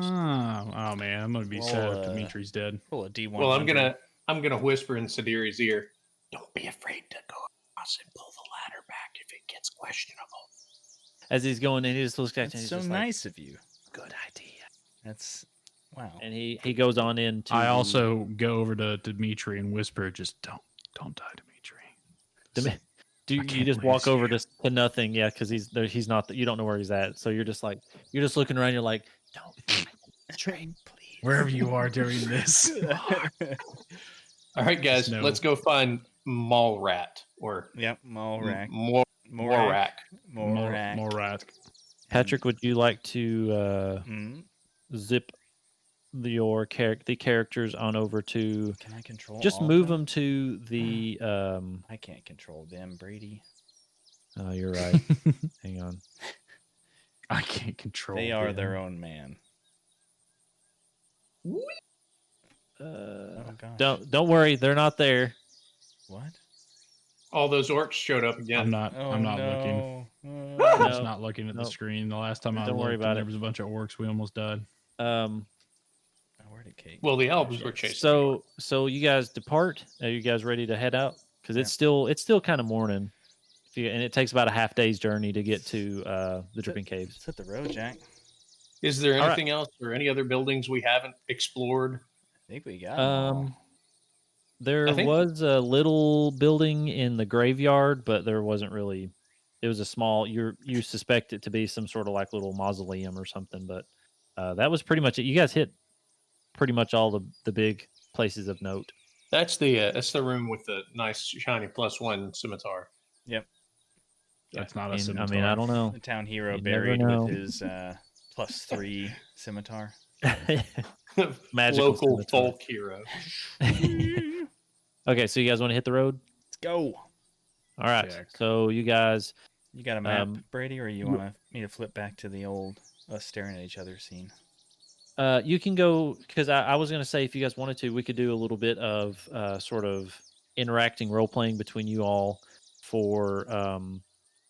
Oh man, I'm gonna be Roll, sad if Dimitri's dead. Roll a D1. Well, I'm gonna whisper in Sidiri's ear. Don't be afraid to go across and pull the ladder back if it gets questionable. As he's going in, he just looks at you. and That's he's so just nice of you. like, good idea. That's wow. And he goes on into. I also go over to Dimitri and whisper, "Just don't die, Dimitri." Do I you can't just walk lose over you. to nothing? Yeah, because he's not. You don't know where he's at. So you're just looking around. You're like, don't train, please. Wherever you are during this. All right, guys, No. let's go find Mall Rat or Yep. Morak. Morak. Morat. Patrick, would you like to Mm, zip the characters on over to? can I control? Just all of move them to the. I can't control them, Brady. Oh, you're right. Hang on. I can't control. They are them. their own man. Uh, Oh gosh. don't worry, they're not there. What? All those orcs showed up I'm again. not. Oh, I'm not no. looking. I'm No. just not looking at the Nope. screen. The last time I Don't looked, worry about there it. was a bunch of orcs. We almost died. Oh, where did Kate? Well, the elves were chasing. So you guys depart. Are you guys ready to head out? Because it's still kind of morning. And it takes about a half day's journey to get to the Dripping Caves. Let's hit the road, Jack. Is there All right. anything else or any other buildings we haven't explored? I think we got 'em all. There I think- was a little building in the graveyard, but there wasn't really. It was a small. You suspect it to be some sort of like little mausoleum or something, but that was pretty much it. You guys hit pretty much all the big places of note. That's the room with the nice shiny +1 scimitar. Yep. That's not a And, I scimitar. mean, I don't know. The town hero You never buried know. with his +3 scimitar. Magical Local scimitar. folk hero. Okay, so you guys want to hit the road? Let's go. All right. Check. So you guys, You got a map, Um, Brady, or you want me to flip back to the old us staring at each other scene? you can go because I was going to say if you guys wanted to, we could do a little bit of sort of interacting role playing between you all for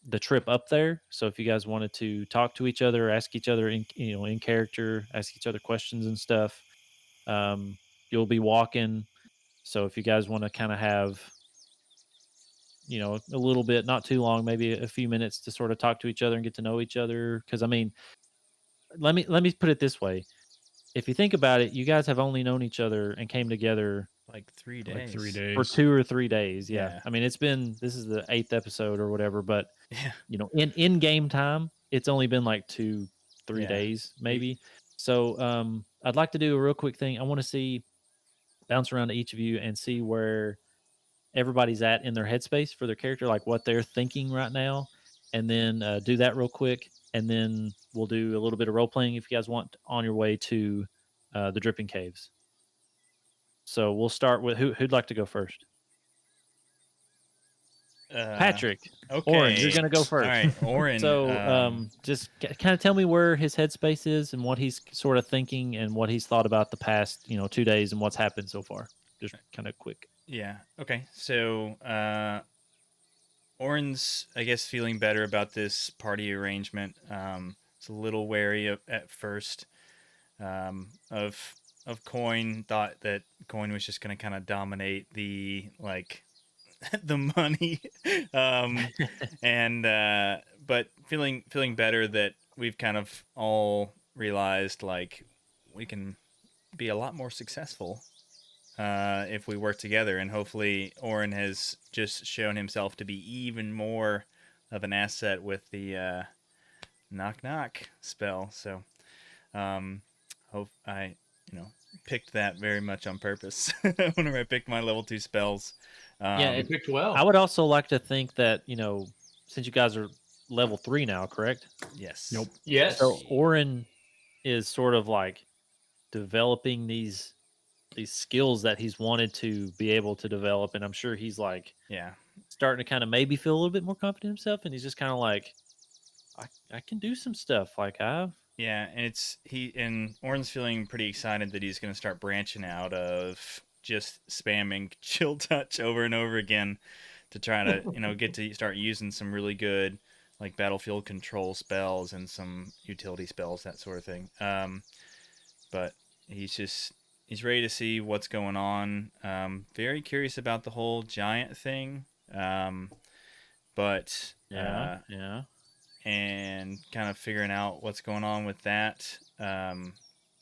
the trip up there. So if you guys wanted to talk to each other, ask each other in character, ask each other questions and stuff, you'll be walking. So if you guys want to kind of have a little bit, not too long, maybe a few minutes to sort of talk to each other and get to know each other. Because I mean, let me put it this way: if you think about it, you guys have only known each other and came together Like 3 days. Like 3 days. for 2 or 3 days. Yeah. Yeah. I mean, this is the 8th episode or whatever, but Yeah. in game time, it's only been like 2-3 Yeah. days maybe. So I'd like to do a real quick thing. I want to bounce around to each of you and see where everybody's at in their headspace for their character, like what they're thinking right now, and then do that real quick, and then we'll do a little bit of role playing if you guys want on your way to the Dripping Caves. So we'll start with who'd like to go first? Patrick. Okay. Oran, you're gonna go first. All right, Oran. So just kind of tell me where his headspace is and what he's sort of thinking and what he's thought about the past 2 days and what's happened so far. Just kind of quick. Yeah. Okay. So Oran's, I guess, feeling better about this party arrangement. It's a little wary at first of Coin. Thought that Coin was just going to kind of dominate the the money, and but feeling better that we've kind of all realized we can be a lot more successful if we work together, and hopefully Oran has just shown himself to be even more of an asset with the knock knock spell. So hope I picked that very much on purpose whenever I picked my level 2 spells. You picked well. I would also like to think that since you guys are level 3 now, correct? Yes. Nope. Yes. So Oran is sort of developing these skills that he's wanted to be able to develop, and I'm sure he's starting to kind of maybe feel a little bit more confident in himself, and he's just kind of I can do some stuff Yeah, and Oran's feeling pretty excited that he's going to start branching out of just spamming chill touch over and over again to try to get to start using some really good battlefield control spells and some utility spells, that sort of thing. But he's ready to see what's going on. Very curious about the whole giant thing. But yeah. And kind of figuring out what's going on with that.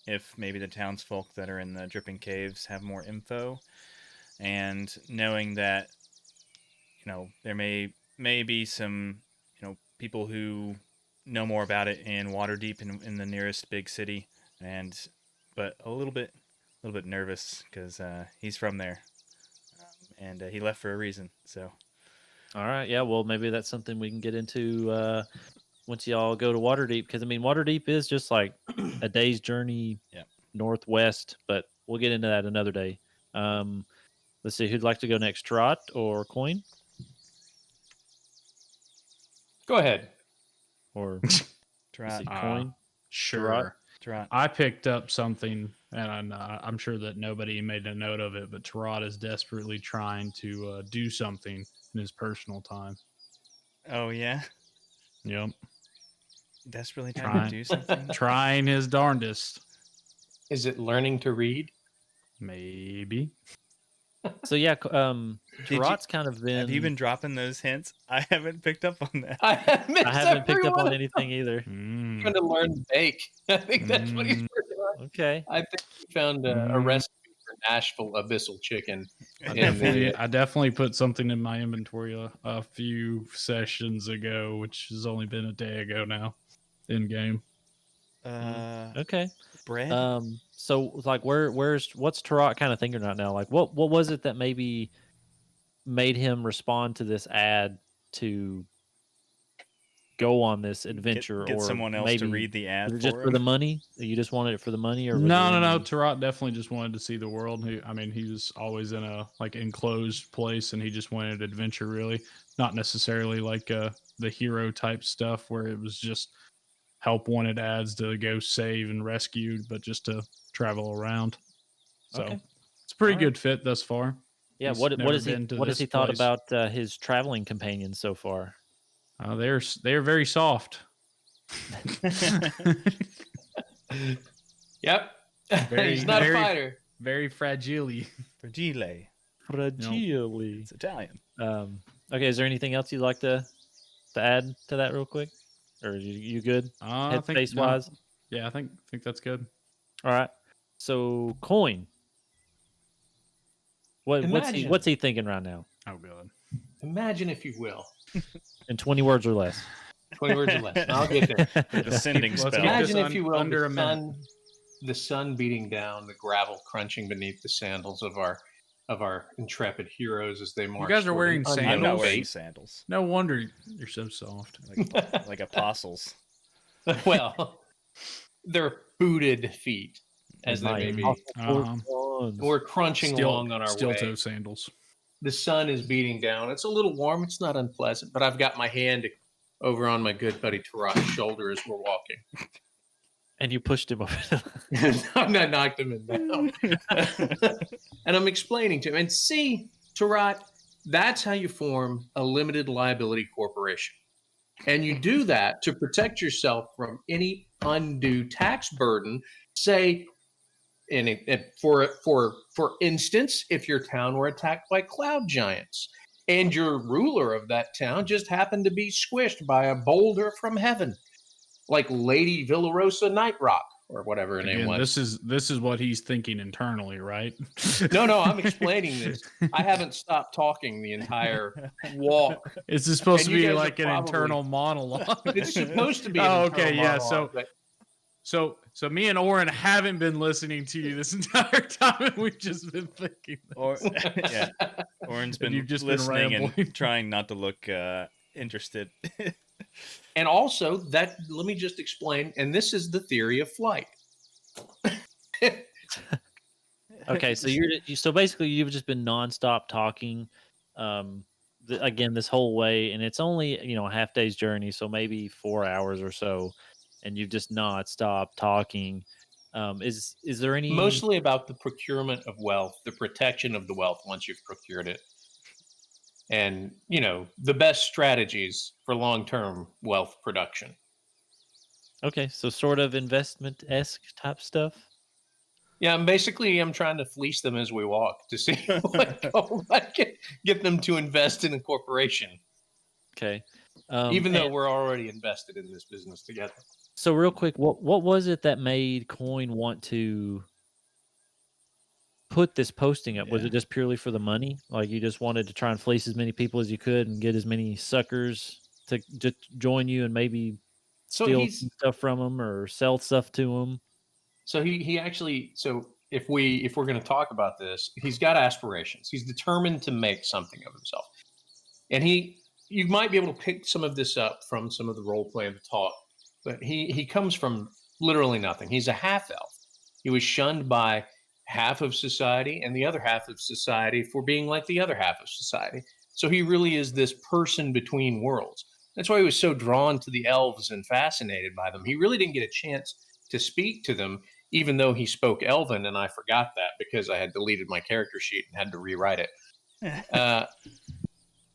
If maybe the townsfolk that are in the Dripping Caves have more info, and knowing that there may be some people who know more about it in Waterdeep in the nearest big city, but a little bit nervous because he's from there, and he left for a reason. So All right, yeah, well, maybe that's something we can get into once y'all go to Waterdeep, because Waterdeep is just a day's journey northwest, but we'll get into that another day. Let's see, who'd like to go next, Trot or Coin? Go ahead. Or Trot. Coin? Sure. Trot. I picked up something, and I'm sure that nobody made a note of it, but Tarot is desperately trying to do something in his personal time. Oh, yeah? Yep. Desperately trying to do something? Trying his darndest. Is it learning to read? Maybe. So, yeah, Tarot's kind of been... Have you been dropping those hints? I haven't picked up on that. I haven't picked up on anything either. Trying to learn to bake. I think that's what he's working on. Okay. I think he found a recipe for Nashville abyssal chicken. I definitely put something in my inventory a few sessions ago, which has only been a day ago now, in game. Okay. Bread. So what's Tarot kind of thinking right now? What was it that maybe made him respond to this ad to go on this adventure, get or someone else to read the ad just for the money? You just wanted it for the money, or no. Tarot definitely just wanted to see the world. He was always in a enclosed place, and he just wanted adventure. Really, not necessarily the hero type stuff where it was just help wanted ads to go save and rescue, but just to travel around. So it's a pretty good fit thus far. Yeah. What has he thought about his traveling companions so far? They're very soft. Yep. He's not a fighter. Very fragile. Fragile. Fragile. It's Italian. Okay. Is there anything else you'd like to add to that real quick? Or are you good? Headspace wise? Yeah, I think that's good. All right. So Coin. What's he thinking right now? Oh god. Imagine, if you will. In 20 words or less. 20 words or less. I'll get there. The sending spell. Imagine, if you will, under the sun beating down, the gravel crunching beneath the sandals of our intrepid heroes as they march. You guys are wearing sandals? I'm not wearing sandals. No wonder you're so soft. Like apostles. Well, they're booted feet. as In they my may be. impossible ones. We're crunching along on our Steel way. toe sandals. The sun is beating down. It's a little warm. It's not unpleasant, but I've got my hand over on my good buddy Tarat's shoulder as we're walking. And you pushed him over. I'm not knocked him in down. And I'm explaining to him, and see, Tarat, that's how you form a limited liability corporation. And you do that to protect yourself from any undue tax burden. Say, for instance, if your town were attacked by cloud giants and your ruler of that town just happened to be squished by a boulder from heaven, like Lady Villarosa Nightrock or whatever her name Again, was. this is what he's thinking internally, right? No, I'm explaining this. I haven't stopped talking the entire walk. Is this supposed And to you be guys like are an probably- internal monologue? It's supposed to be. An Oh, internal okay, yeah. monologue, but So me and Oran haven't been listening to you this entire time, and we've just been thinking this. Yeah, Oran's been you've just been listening rambling. and trying not to look interested. And also that, let me just explain, and this is the theory of flight. Okay, so so basically you've just been nonstop talking, again this whole way, and it's only a half day's journey, so maybe 4 hours or so, and you've just not stopped talking. Is there any Mostly about the procurement of wealth, the protection of the wealth once you've procured it, and the best strategies for long-term wealth production. Okay, so sort of investment-esque type stuff? Yeah, I'm trying to fleece them as we walk to see what I can get them to invest in a corporation, Okay. even though we're already invested in this business together. So real quick, what was it that made Coin want to put this posting up? Was Yeah. it just purely for the money? Like you just wanted to try and fleece as many people as you could and get as many suckers to just join you and maybe So steal some stuff from them or sell stuff to them? So he actually, so if we're going to talk about this, he's got aspirations. He's determined to make something of himself. And you might be able to pick some of this up from some of the role play of the talk, but he comes from literally nothing. He's a half elf. He was shunned by half of society and the other half of society for being like the other half of society. So he really is this person between worlds. That's why he was so drawn to the elves and fascinated by them. He really didn't get a chance to speak to them, even though he spoke Elven, and I forgot that because I had deleted my character sheet and had to rewrite it.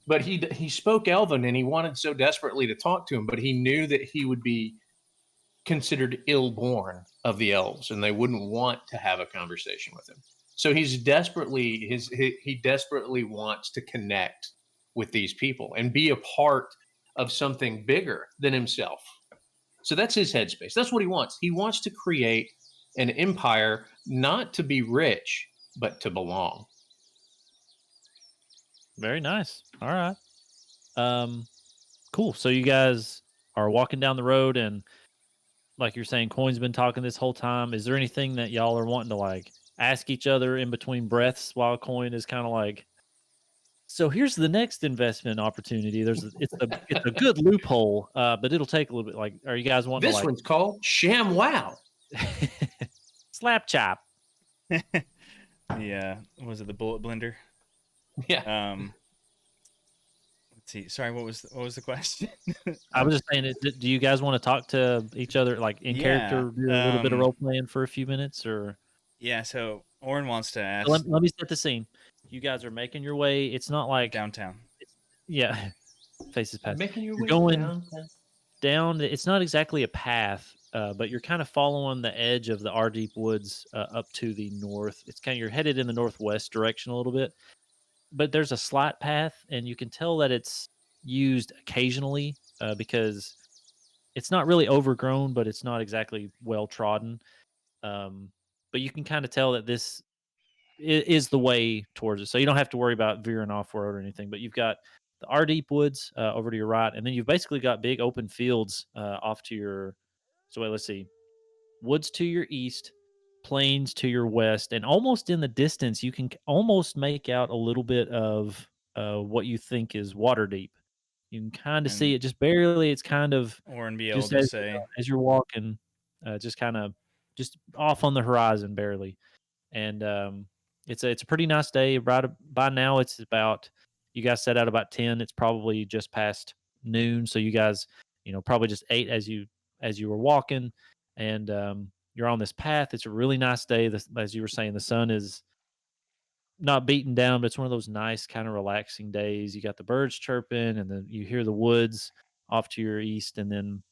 But he spoke Elven, and he wanted so desperately to talk to him, but he knew that he would be considered ill-born of the elves, and they wouldn't want to have a conversation with him. So he desperately wants to connect with these people and be a part of something bigger than himself. So that's his headspace. That's what he wants. He wants to create an empire, not to be rich, but to belong. Very nice. All right. Cool. So you guys are walking down the road, and like you're saying, Coin's been talking this whole time. Is there anything that y'all are wanting to like ask each other in between breaths while Coin is kind of like, so here's the next investment opportunity. It's a good loophole, but it'll take a little bit. Like, are you guys wanting This to like one's called Sham Wow. slap chop? Yeah, was it the bullet blender? Yeah. Let's see. Sorry, what was the question? I was just saying, do you guys want to talk to each other like in character, do a little bit of role playing for a few minutes, or? Yeah. So Oran wants to ask. Let me set the scene. You guys are making your way. It's not like downtown. Yeah, faces past. Making your You're way going down. It's not exactly a path, but you're kind of following the edge of the R Deep Woods up to the north. It's kind of, you're headed in the northwest direction a little bit, but there's a slight path, and you can tell that it's used occasionally because it's not really overgrown, but it's not exactly well trodden. But you can kind of tell that this is the way towards it, so you don't have to worry about veering off road or anything. But you've got the R Deep Woods over to your right, and then you've basically got big open fields off to your. So wait, let's see, woods to your east, plains to your west, and almost in the distance, you can almost make out a little bit of what you think is Waterdeep. You can kind of see it just barely. It's kind of Oran be able just to say, as you're walking, just kind of just off on the horizon barely. And it's a pretty nice day. Right by now, it's about, you guys set out about 10. It's probably just past noon. So you guys, probably just ate as you were walking, and you're on this path. It's a really nice day. As you were saying, the sun is not beaten down, but it's one of those nice kind of relaxing days. You got the birds chirping, and then you hear the woods off to your east, and then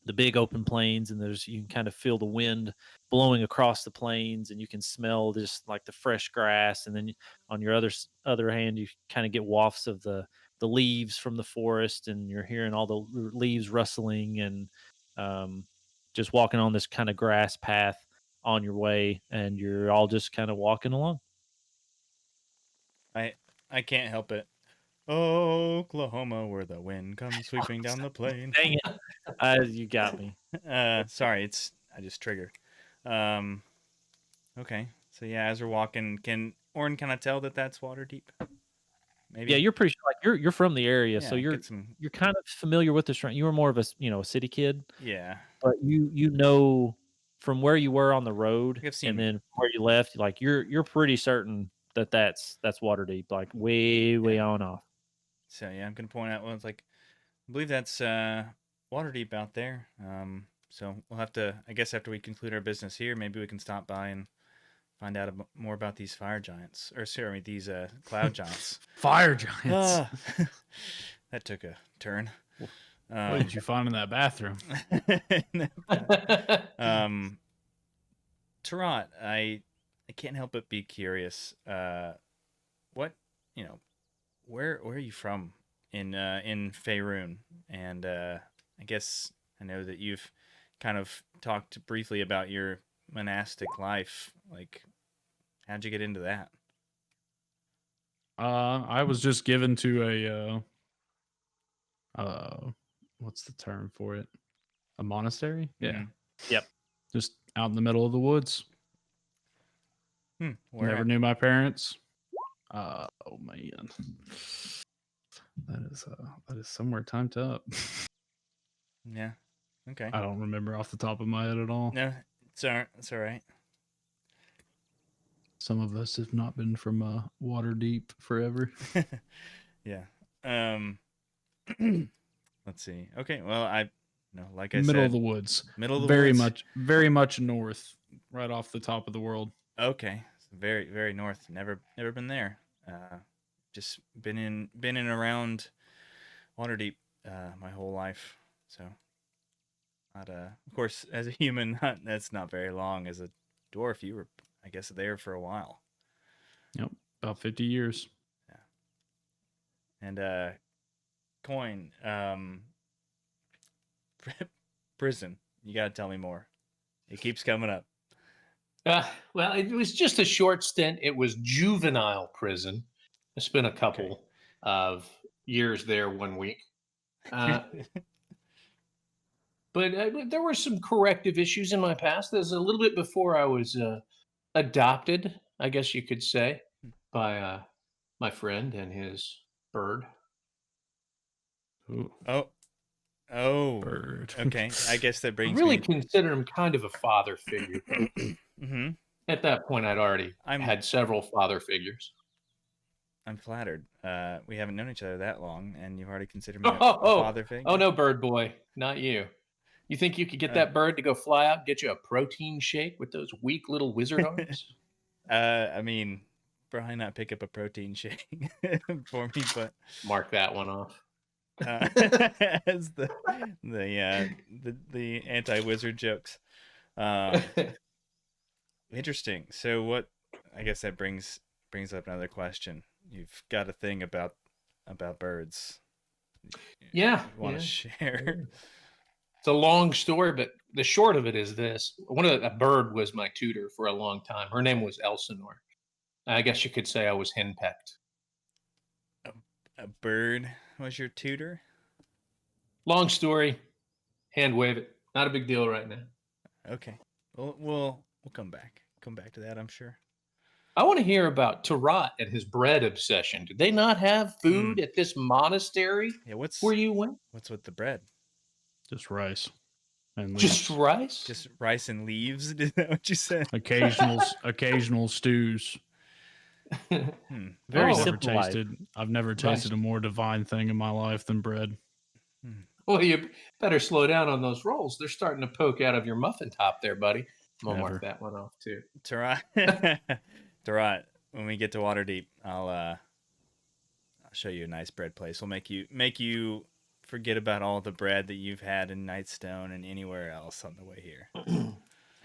the big open plains, and you can kind of feel the wind blowing across the plains, and you can smell just like the fresh grass. And then on your other hand, you kind of get wafts of the leaves from the forest, and you're hearing all the leaves rustling, and um, just walking on this kind of grass path on your way, and you're all just kind of walking along. I can't help it. Oklahoma, where the wind comes sweeping down the plain. Dang it. You got me. Sorry, I just triggered. Okay, so yeah, as we're walking, can Oran kind of tell that that's water deep? Maybe. Yeah, you're pretty sure, like you're from the area, so Yeah, you're get some. you're kind of familiar with this. You were more of a a city kid, Yeah, but you know from where you were on the road, I've seen. and then where you left, like you're pretty certain that that's water deep, like way on off. So yeah, I'm gonna point out. Well, it's like I believe that's water deep out there. So we'll have to. I guess after we conclude our business here, maybe we can stop by and find out more about these fire giants, or sorry, these cloud giants. Fire giants. That took a turn. What did you find in that bathroom? Tarot, I can't help but be curious. What where are you from in Faerun? And I guess I know that you've kind of talked briefly about your monastic life. Like, how'd you get into that? I was just given to what's the term for it? A monastery? Yeah. Mhm. Yep. Just out in the middle of the woods. Where Never at? knew my parents. Oh man. That is somewhere timed up. Yeah. Okay. I don't remember off the top of my head at all. No, it's all right. Some of us have not been from water deep forever. Yeah. Let's see. Okay. Well, like I Middle said, of the woods. middle of the very woods. very much north, right off the top of the world. Okay. So very, very north. Never been there. Just been in and around Waterdeep my whole life. So, not of course, as a human, that's not very long. As a dwarf, you were, I guess, there for a while. Yep, about 50 years. Yeah. And coin, prison. You gotta tell me more. It keeps coming up. Well, it was just a short stint. It was juvenile prison. I spent a couple of years there 1 week. But there were some corrective issues in my past. There's a little bit before I was adopted, I guess you could say, by my friend and his bird. Ooh, Oh, bird. okay. I guess that I brings really me. consider him kind of a father figure. Mm-hmm. At that point, I'd already had several father figures. I'm flattered. We haven't known each other that long, and you've already considered me a father figure. Oh no, bird boy, not you. You think you could get that bird to go fly out and get you a protein shake with those weak little wizard arms? I mean, probably not pick up a protein shake for me, but mark that one off. As the anti-wizard jokes. Interesting. So what? I guess that brings up another question. You've got a thing about birds. Yeah. You want to share? It's a long story, but the short of it is this: a bird was my tutor for a long time. Her name was Elsinore. I guess you could say I was henpecked. A bird was your tutor? Long story. Hand wave it. Not a big deal right now. Okay. We'll come back. Come back to that, I'm sure. I want to hear about Tarot and his bread obsession. Did they not have food at this monastery? Yeah, where you went? What's with the bread? Just rice. and Just leaves. rice? Just rice and leaves? Is that what you said? Occasional stews. Hmm. Very Oh, simple life. I've never tasted a more divine thing in my life than bread. Hmm. Well, you better slow down on those rolls. They're starting to poke out of your muffin top there, buddy. I'm gonna Never. mark that one off too. Tarat, Tarat, when we get to Waterdeep, I'll show you a nice bread place. We'll make you forget about all the bread that you've had in Nightstone and anywhere else on the way here.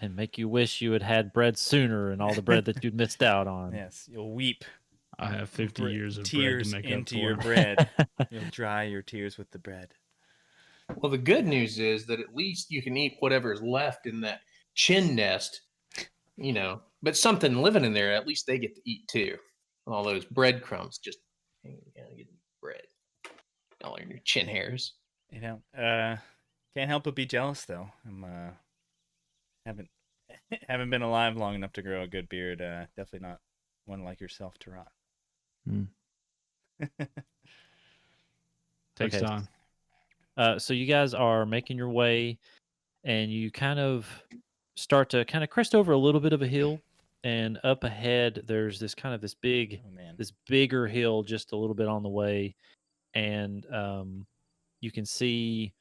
And make you wish you had had bread sooner and all the bread that you'd missed out on. Yes, you'll weep I have 50 years of bread tears to make up into for your it. bread. You'll dry your tears with the bread. Well, the good news is that at least you can eat whatever's left in that chin nest, but something living in there, at least they get to eat too. All those breadcrumbs just hanging down, getting bread. All in your chin hairs. Can't help but be jealous though. I'm haven't been alive long enough to grow a good beard. Definitely not one like yourself, Tarat. Takes Okay. time. So you guys are making your way, and you kind of start to kind of crest over a little bit of a hill, and up ahead there's this big, Oh man. this bigger hill just a little bit on the way, and you can see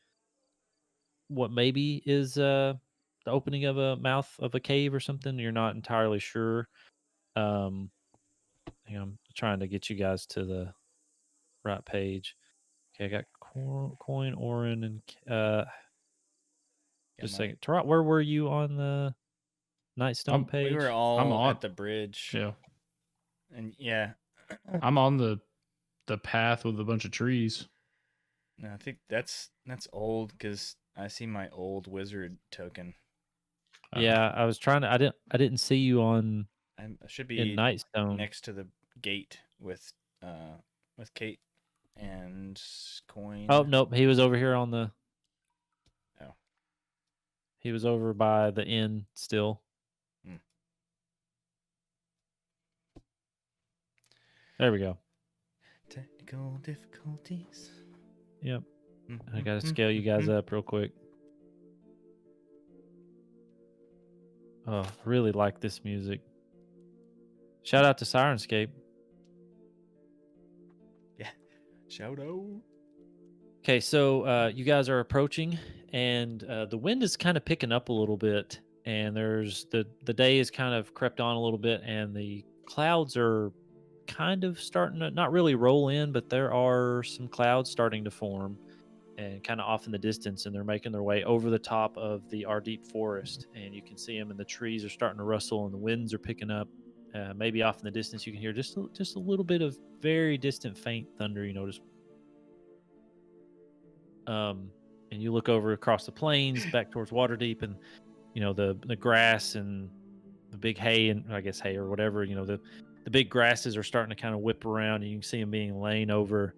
what maybe is the opening of a mouth of a cave or something. You're not entirely sure. Hang on, I'm trying to get you guys to the right page. Okay, I got coin, Oran, and just a second. Tarot, where were you on the Nightstone page? We were I'm all on- at the bridge. Yeah. And yeah. I'm on the path with a bunch of trees. No, I think that's old because I see my old wizard token. Yeah, I was trying to. I didn't see you on I should in be Nightstone. next to the gate with Kate and Coin. Oh nope, he was over here on the. Oh. He was over by the inn still. Hmm. There we go. Technical difficulties. Yep. I gotta scale you guys up real quick. Oh, I really like this music. Shout out to Syrinscape. Yeah. Shout out. Okay, so you guys are approaching, and the wind is kind of picking up a little bit, and there's the day is kind of crept on a little bit, and the clouds are kind of starting to not really roll in, but there are some clouds starting to form, and kind of off in the distance, and they're making their way over the top of the Ardeep forest, and you can see them, and the trees are starting to rustle, and the winds are picking up. Maybe off in the distance, you can hear just a little bit of very distant, faint thunder. Just and you look over across the plains back towards Waterdeep, and the grass and the big hay, and I guess hay or whatever, the big grasses are starting to kind of whip around, and you can see them being lain over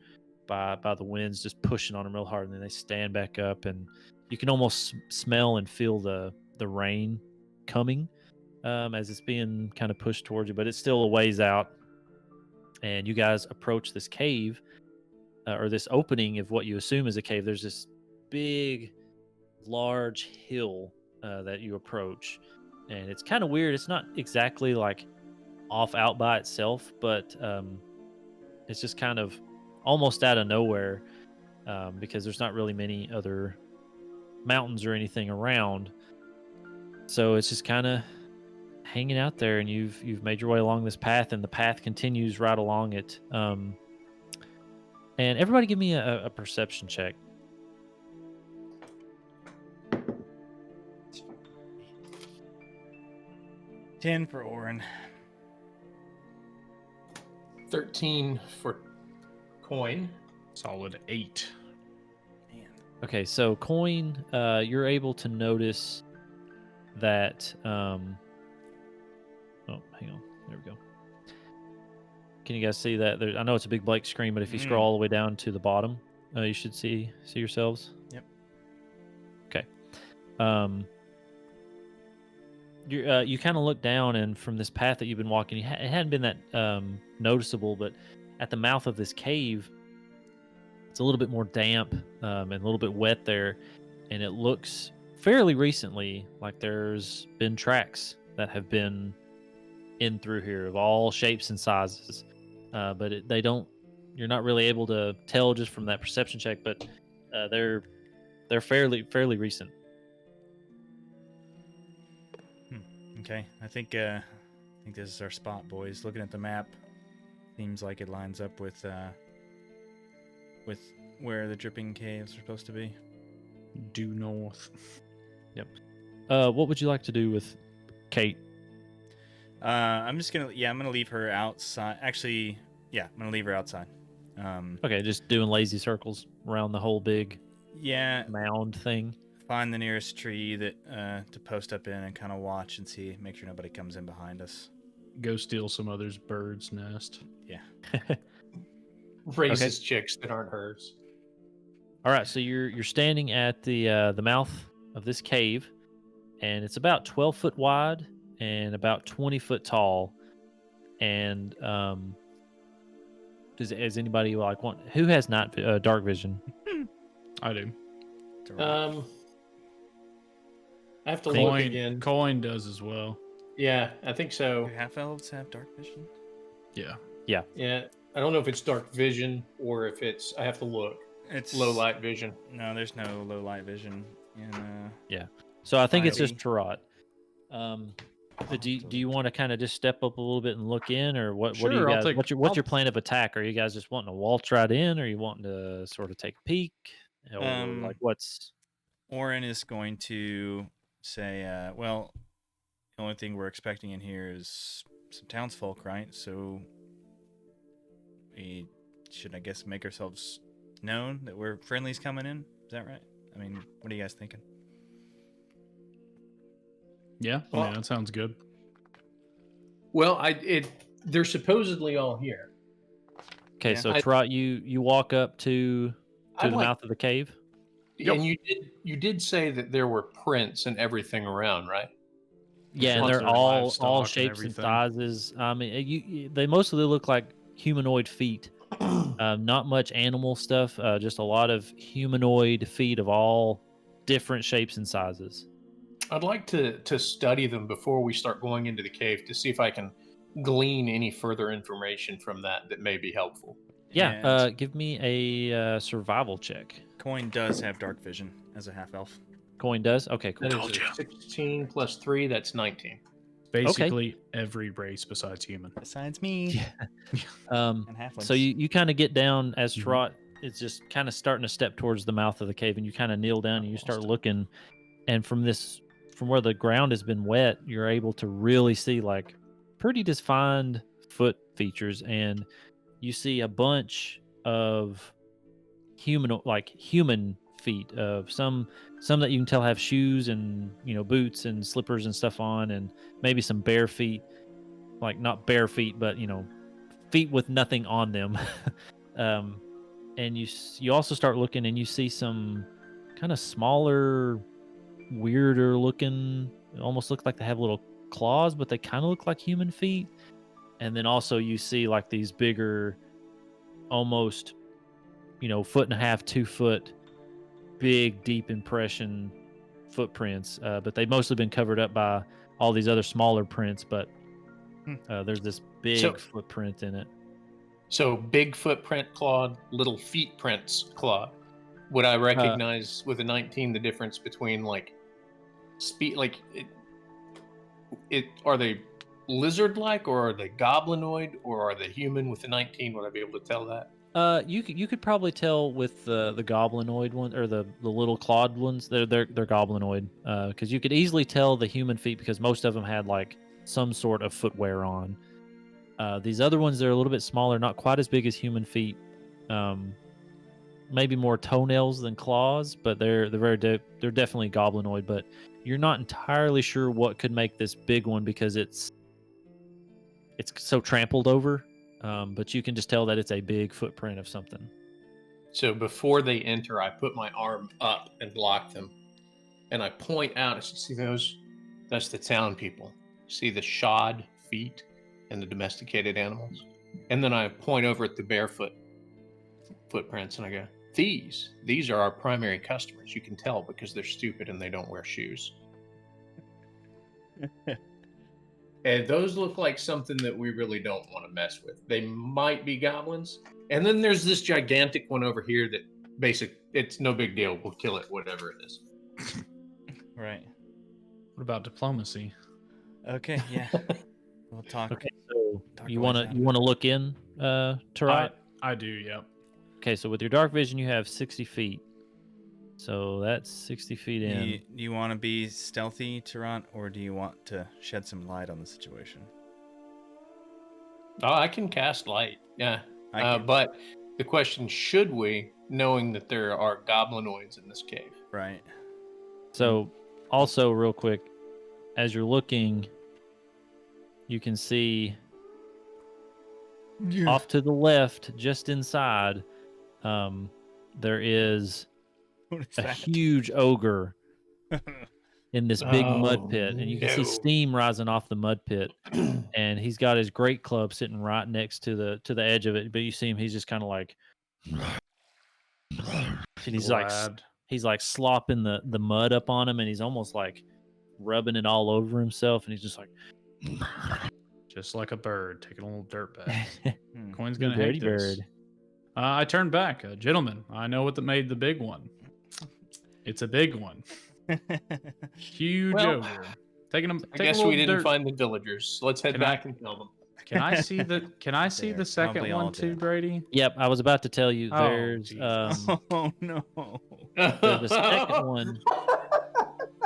by the winds, just pushing on them real hard, and then they stand back up, and you can almost smell and feel the rain coming as it's being kind of pushed towards you, but it's still a ways out. And you guys approach this cave, or this opening of what you assume is a cave. There's this big, large hill that you approach, and it's kind of weird. It's not exactly like off out by itself, but it's just kind of almost out of nowhere, because there's not really many other mountains or anything around. So it's just kind of hanging out there, and you've made your way along this path, and the path continues right along it. And everybody give me a perception check. 10 for Oran. 13 for Coin. Solid 8. Man. Okay, so Coin, you're able to notice that. Oh, hang on. There we go. Can you guys see that? I know it's a big blank screen, but if you scroll all the way down to the bottom, you should see yourselves. Yep. Okay. You kind of look down, and from this path that you've been walking, it hadn't been that noticeable, but at the mouth of this cave, it's a little bit more damp and a little bit wet there, and it looks fairly recently, like there's been tracks that have been in through here of all shapes and sizes, but they don't. You're not really able to tell just from that perception check, but they're fairly recent. Okay, I think this is our spot, boys. Looking at the map, seems like it lines up with where the dripping caves are supposed to be. Due north. What would you like to do with Kate? I'm gonna leave her outside. Actually, yeah, I'm gonna leave her outside. Okay, just doing lazy circles around the whole big Yeah, mound thing. find the nearest tree that to post up in and kind of watch and see, make sure nobody comes in behind us. Go steal some other's bird's nest. Yeah. Raises chicks that aren't hers. All right, so you're standing at the mouth of this cave, and it's about 12 foot wide and about 20 foot tall. And does anybody like want? Who has not dark vision? I do. I have to look Coin, again. Coin does as well. Yeah, I think so. Do half elves have dark vision? Yeah. Yeah, I don't know if it's dark vision or if it's. I have to look. It's Low light vision. No, there's no low light vision in So I think it's Might just Tarot. But do you want to kind of just step up a little bit and look in, or what? What do you Sure, I'll guys? take- What's your I'll- plan of attack? Are you guys just wanting to waltz right in, or are you wanting to sort of take a peek, or like what's? Oran is going to say, well, the only thing we're expecting in here is some townsfolk, right? So we should, I guess, make ourselves known that we're friendlies coming in. Is that right? I mean, what are you guys thinking? Yeah. Well- Yeah, that sounds good. Well, they're supposedly all here. Okay, Yeah. so Tarot, you walk up to I'd the like- mouth of the cave. Yep. And you did say that there were prints and everything around, right? Yeah, and Lots they're of all livestock and shapes and everything. sizes. I mean, they mostly look like humanoid feet. Not much animal stuff. Just a lot of humanoid feet of all different shapes and sizes. I'd like to study them before we start going into the cave to see if I can glean any further information from that may be helpful. Yeah, And give me a survival check. Coin does have dark vision as a half elf. Coin does? Okay, cool. That Told is ya. a 16 plus 3, that's 19. Basically every race besides human. Besides me. Yeah. And halflings. So you kind of get down as Mhm. Trot is just kind of starting to step towards the mouth of the cave, and you kind of kneel down and you start looking, and from where the ground has been wet, you're able to really see like pretty defined foot features, and you see a bunch of human feet of some that you can tell have shoes and boots and slippers and stuff on, and maybe some bare feet, like not bare feet but feet with nothing on them. And you also start looking and you see some kind of smaller, weirder looking, almost look like they have little claws but they kind of look like human feet. And then also you see like these bigger, almost foot and a half, 2 foot, big deep impression footprints, but they've mostly been covered up by all these other smaller prints, but there's this big footprint in it. So big footprint clawed, little feet prints clawed. Would I recognize with a 19 the difference between like speed, like it are they lizard-like or are they goblinoid or are they human? With a 19, would I be able to tell that? You could probably tell with the goblinoid one or the little clawed ones. They're goblinoid. Because you could easily tell the human feet because most of them had like some sort of footwear on. These other ones, they're a little bit smaller, not quite as big as human feet. Maybe more toenails than claws, but they're definitely goblinoid. But you're not entirely sure what could make this big one because it's so trampled over. But you can just tell that it's a big footprint of something. So before they enter, I put my arm up and block them. And I point out, I said, see those? That's the town people. See the shod feet and the domesticated animals? And then I point over at the barefoot footprints and I go, These are our primary customers. You can tell because they're stupid and they don't wear shoes. And those look like something that we really don't want to mess with. They might be goblins. And then there's this gigantic one over here that it's no big deal. We'll kill it, whatever it is. Right. What about diplomacy? Okay. Yeah. We'll talk. Okay, so Dark you Wise want out. to look in, Tarat? I do, yep. Okay, so with your dark vision, you have 60 feet. So that's 60 feet Do in. you want to be stealthy, Tarant, or do you want to shed some light on the situation? Oh, I can cast light. Yeah. But the question, should we, knowing that there are goblinoids in this cave? Right. So, also, real quick, as you're looking, you can see off to the left, just inside, there is What is a that? huge ogre in this big mud pit, and you can see no. steam rising off the mud pit. And he's got his great club sitting right next to the edge of it. But you see him; he's just kind of like, and he's like slopping the mud up on him, and he's almost like rubbing it all over himself, and he's just like, Just like a bird taking a little dirt bath. Hmm. Coin's "You gonna dirty hate this. bird." I turned back. Gentlemen, I know what made the big one. It's a big one. Huge Well, ogre. Taking them. I guess we didn't find the villagers. Let's head Can I- back and kill them. Can I see the? Can I see They're the second probably all one too, dead. Brady? Yep, I was about to tell you. Oh, There's Jesus. Oh no. there's a second one.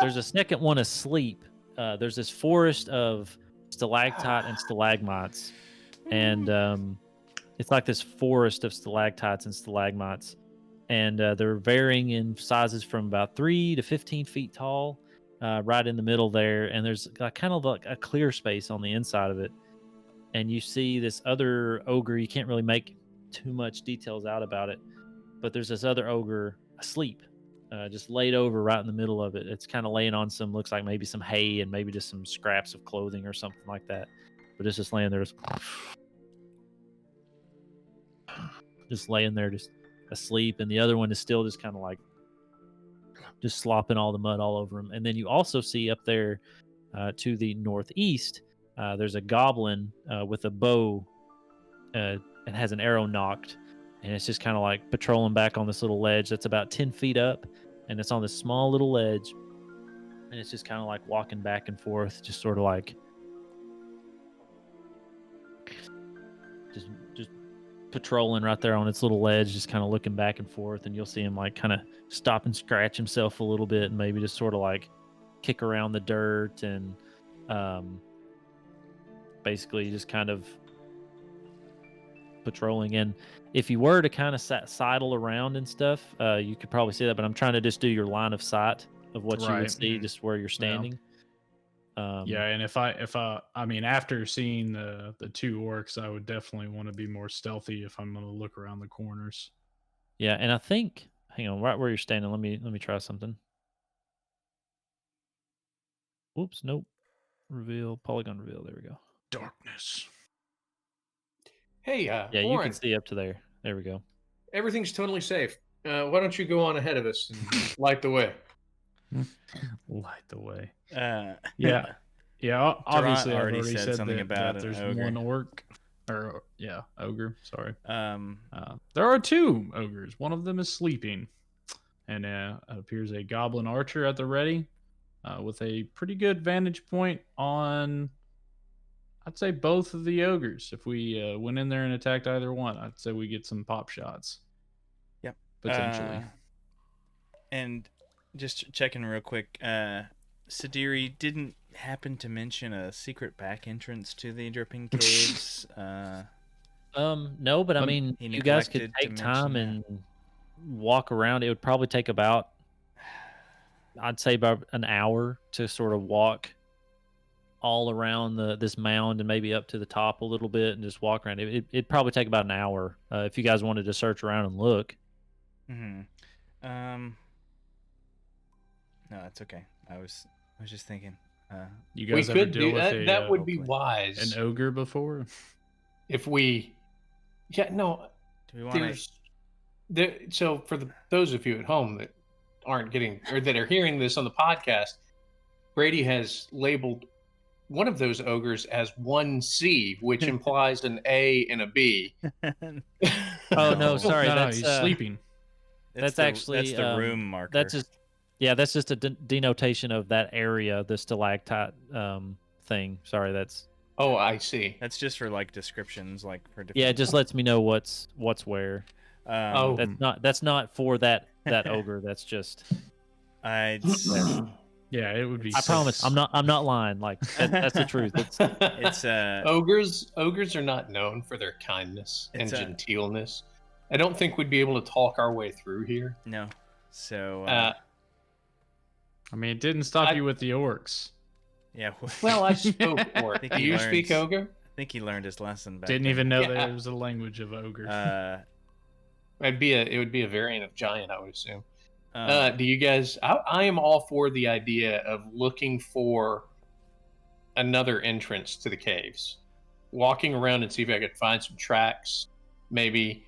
There's a second one asleep. There's this forest of stalactite and stalagmites, and it's like this forest of stalactites and stalagmites, and they're varying in sizes from about 3 to 15 feet tall, right in the middle there. And there's kind of like a clear space on the inside of it, and you see this other ogre. You can't really make too much details out about it, but there's this other ogre asleep, just laid over right in the middle of it. It's kind of laying on some, looks like maybe some hay and maybe just some scraps of clothing or something like that. But it's just laying there, just laying there, just asleep. And the other one is still just kind of like just slopping all the mud all over him. And then you also see up there to the northeast, there's a goblin with a bow and has an arrow knocked. And it's just kind of like patrolling back on this little ledge that's about 10 feet up. And it's on this small little ledge. And it's just kind of like walking back and forth, just sort of like just patrolling right there on its little ledge, just kind of looking back and forth. And you'll see him like kind of stop and scratch himself a little bit and maybe just sort of like kick around the dirt and basically just kind of patrolling. And if you were to kind of sidle around and stuff, you could probably see that, but I'm trying to just do your line of sight of what you would Right. see, just where you're standing. Yeah, and if I mean, after seeing the two orcs, I would definitely want to be more stealthy if I'm going to look around the corners. Yeah, and I think, hang on, right where you're standing, let me try something. Oops, nope. Reveal, polygon reveal, there we go. Darkness. Hey, Yeah, you Oran, can see up to there. There we go. everything's totally safe. Why don't you go on ahead of us and light the way? Light the way. Yeah. Yeah. Obviously, I've already already said said something that, about that an there's ogre. one orc, or ogre. Sorry. Um. There are two ogres. One of them is sleeping, and it appears a goblin archer at the ready, with a pretty good vantage point on, I'd say, both of the ogres. If we went in there and attacked either one, I'd say we get some pop shots. Yep. Potentially. And just checking real quick, Sadiri didn't happen to mention a secret back entrance to the Dripping Caves. No, but I mean, he you guys could neglected to take time mention and walk around. It would probably take about, I'd say, about an hour to sort of walk all around this mound and maybe up to the top a little bit and just walk around. It'd probably take about an hour if you guys wanted to search around and look. Mm-hmm. No, that's okay. I was just thinking. You We guys ever could deal do with that. That would be hopefully. wise. an ogre before? If we, yeah, no, Do we want to? there's So for those of you at home that aren't getting or that are hearing this on the podcast, Brady has labeled one of those ogres as 1C, which implies an A and a B. Oh no, sorry. No, That's he's sleeping. that's actually that's the room marker. That's just that's just a denotation of that area, the stalactite thing. Sorry, that's Oh, I see. That's just for like descriptions, like for different. yeah. It just lets me know what's where. Oh. That's not for that ogre. That's just. I'd Yeah, it would be. I promise, I'm not lying. Like that's the truth. it's ogres are not known for their kindness and genteelness. I don't think we'd be able to talk our way through here. No. So I mean, it didn't stop you with the orcs. yeah. Well, I spoke orc. Do you speak ogre? I think he learned his lesson back Didn't then. even know there was a language of ogre. It would be a variant of giant, I would assume. Do you guys? I am all for the idea of looking for another entrance to the caves, walking around and see if I could find some tracks, maybe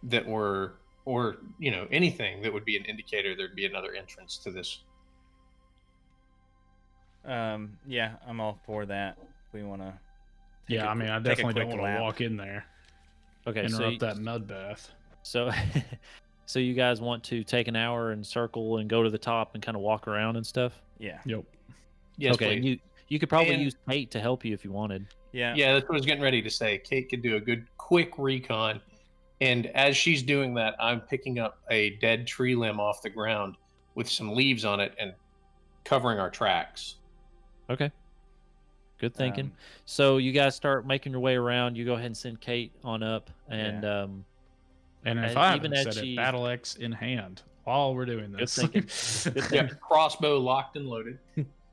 that were, or anything that would be an indicator there'd be another entrance to this. Yeah, I'm all for that. We want to. Yeah, I mean, I definitely don't want to walk in there. Okay, interrupt that mud bath. So, so you guys want to take an hour and circle and go to the top and kind of walk around and stuff? Yeah. Yep. Yes, okay. please. You could probably use Kate to help you if you wanted. Yeah. Yeah, that's what I was getting ready to say. Kate could do a good quick recon, and as she's doing that, I'm picking up a dead tree limb off the ground with some leaves on it and covering our tracks. Okay. Good thinking. So you guys start making your way around. You go ahead and send Kate on up, and and if I haven't said it, battle axe in hand while we're doing this. Good thinking. Yeah, crossbow locked and loaded.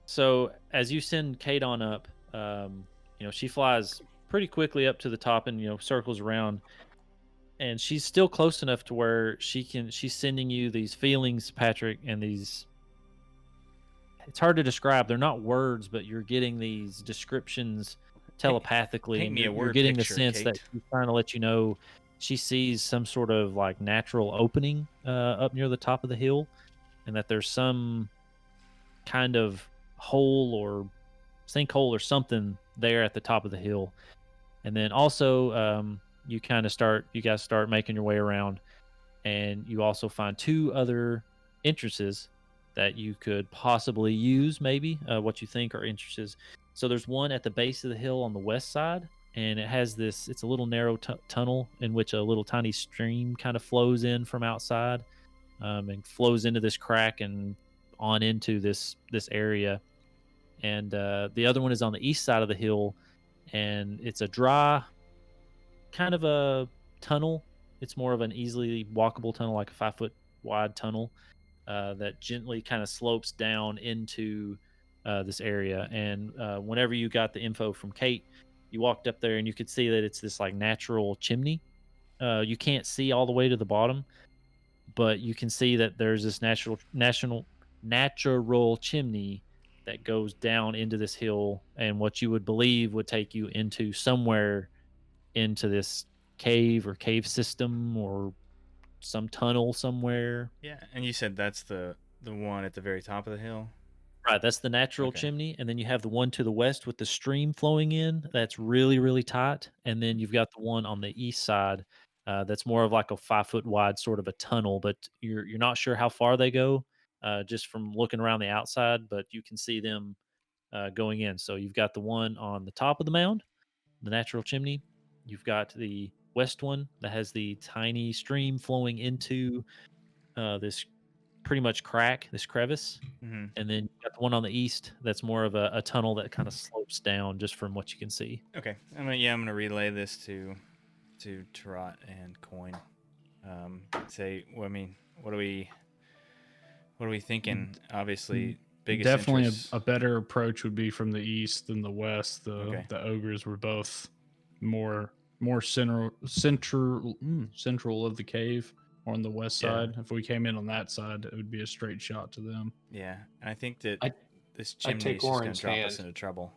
So as you send Kate on up, she flies pretty quickly up to the top and circles around, and she's still close enough to where she's sending you these feelings, Patrick, and these. It's hard to describe. They're not words, but you're getting these descriptions telepathically. Paint me a word you're getting picture, the sense Kate. that she's trying to let you know she sees some sort of like natural opening up near the top of the hill, and that there's some kind of hole or sinkhole or something there at the top of the hill. And then also you guys start making your way around, and you also find two other entrances that you could possibly use, maybe what you think are entrances. So there's one at the base of the hill on the west side, and it has it's a little narrow tunnel in which a little tiny stream kind of flows in from outside and flows into this crack and on into this area. And the other one is on the east side of the hill, and it's a dry kind of a tunnel. It's more of an easily walkable tunnel, like a 5-foot wide tunnel that gently kind of slopes down into this area. And whenever you got the info from Kate, you walked up there and you could see that it's this like natural chimney. You can't see all the way to the bottom, but you can see that there's this natural chimney that goes down into this hill, and what you would believe would take you into somewhere into this cave or cave system or some tunnel somewhere. Yeah, and you said that's the one at the very top of the hill? Right, that's the natural chimney, and then you have the one to the west with the stream flowing in. That's really, really tight. And then you've got the one on the east side that's more of like a 5-foot wide sort of a tunnel, but you're not sure how far they go just from looking around the outside, but you can see them going in. So you've got the one on the top of the mound, the natural chimney. You've got the west one that has the tiny stream flowing into this pretty much crack, this crevice. Mm-hmm. And then you got the one on the east that's more of a tunnel that kind of slopes down just from what you can see. Okay. I'm gonna relay this to Trot and Coin. Say, well, I mean, what are we thinking? Obviously, biggest definitely interest... a better approach would be from the east than the west. The ogres were both more central of the cave, or on the west side. If we came in on that side, it would be a straight shot to them. Yeah, and I think that this chimney is just going to drop us into trouble.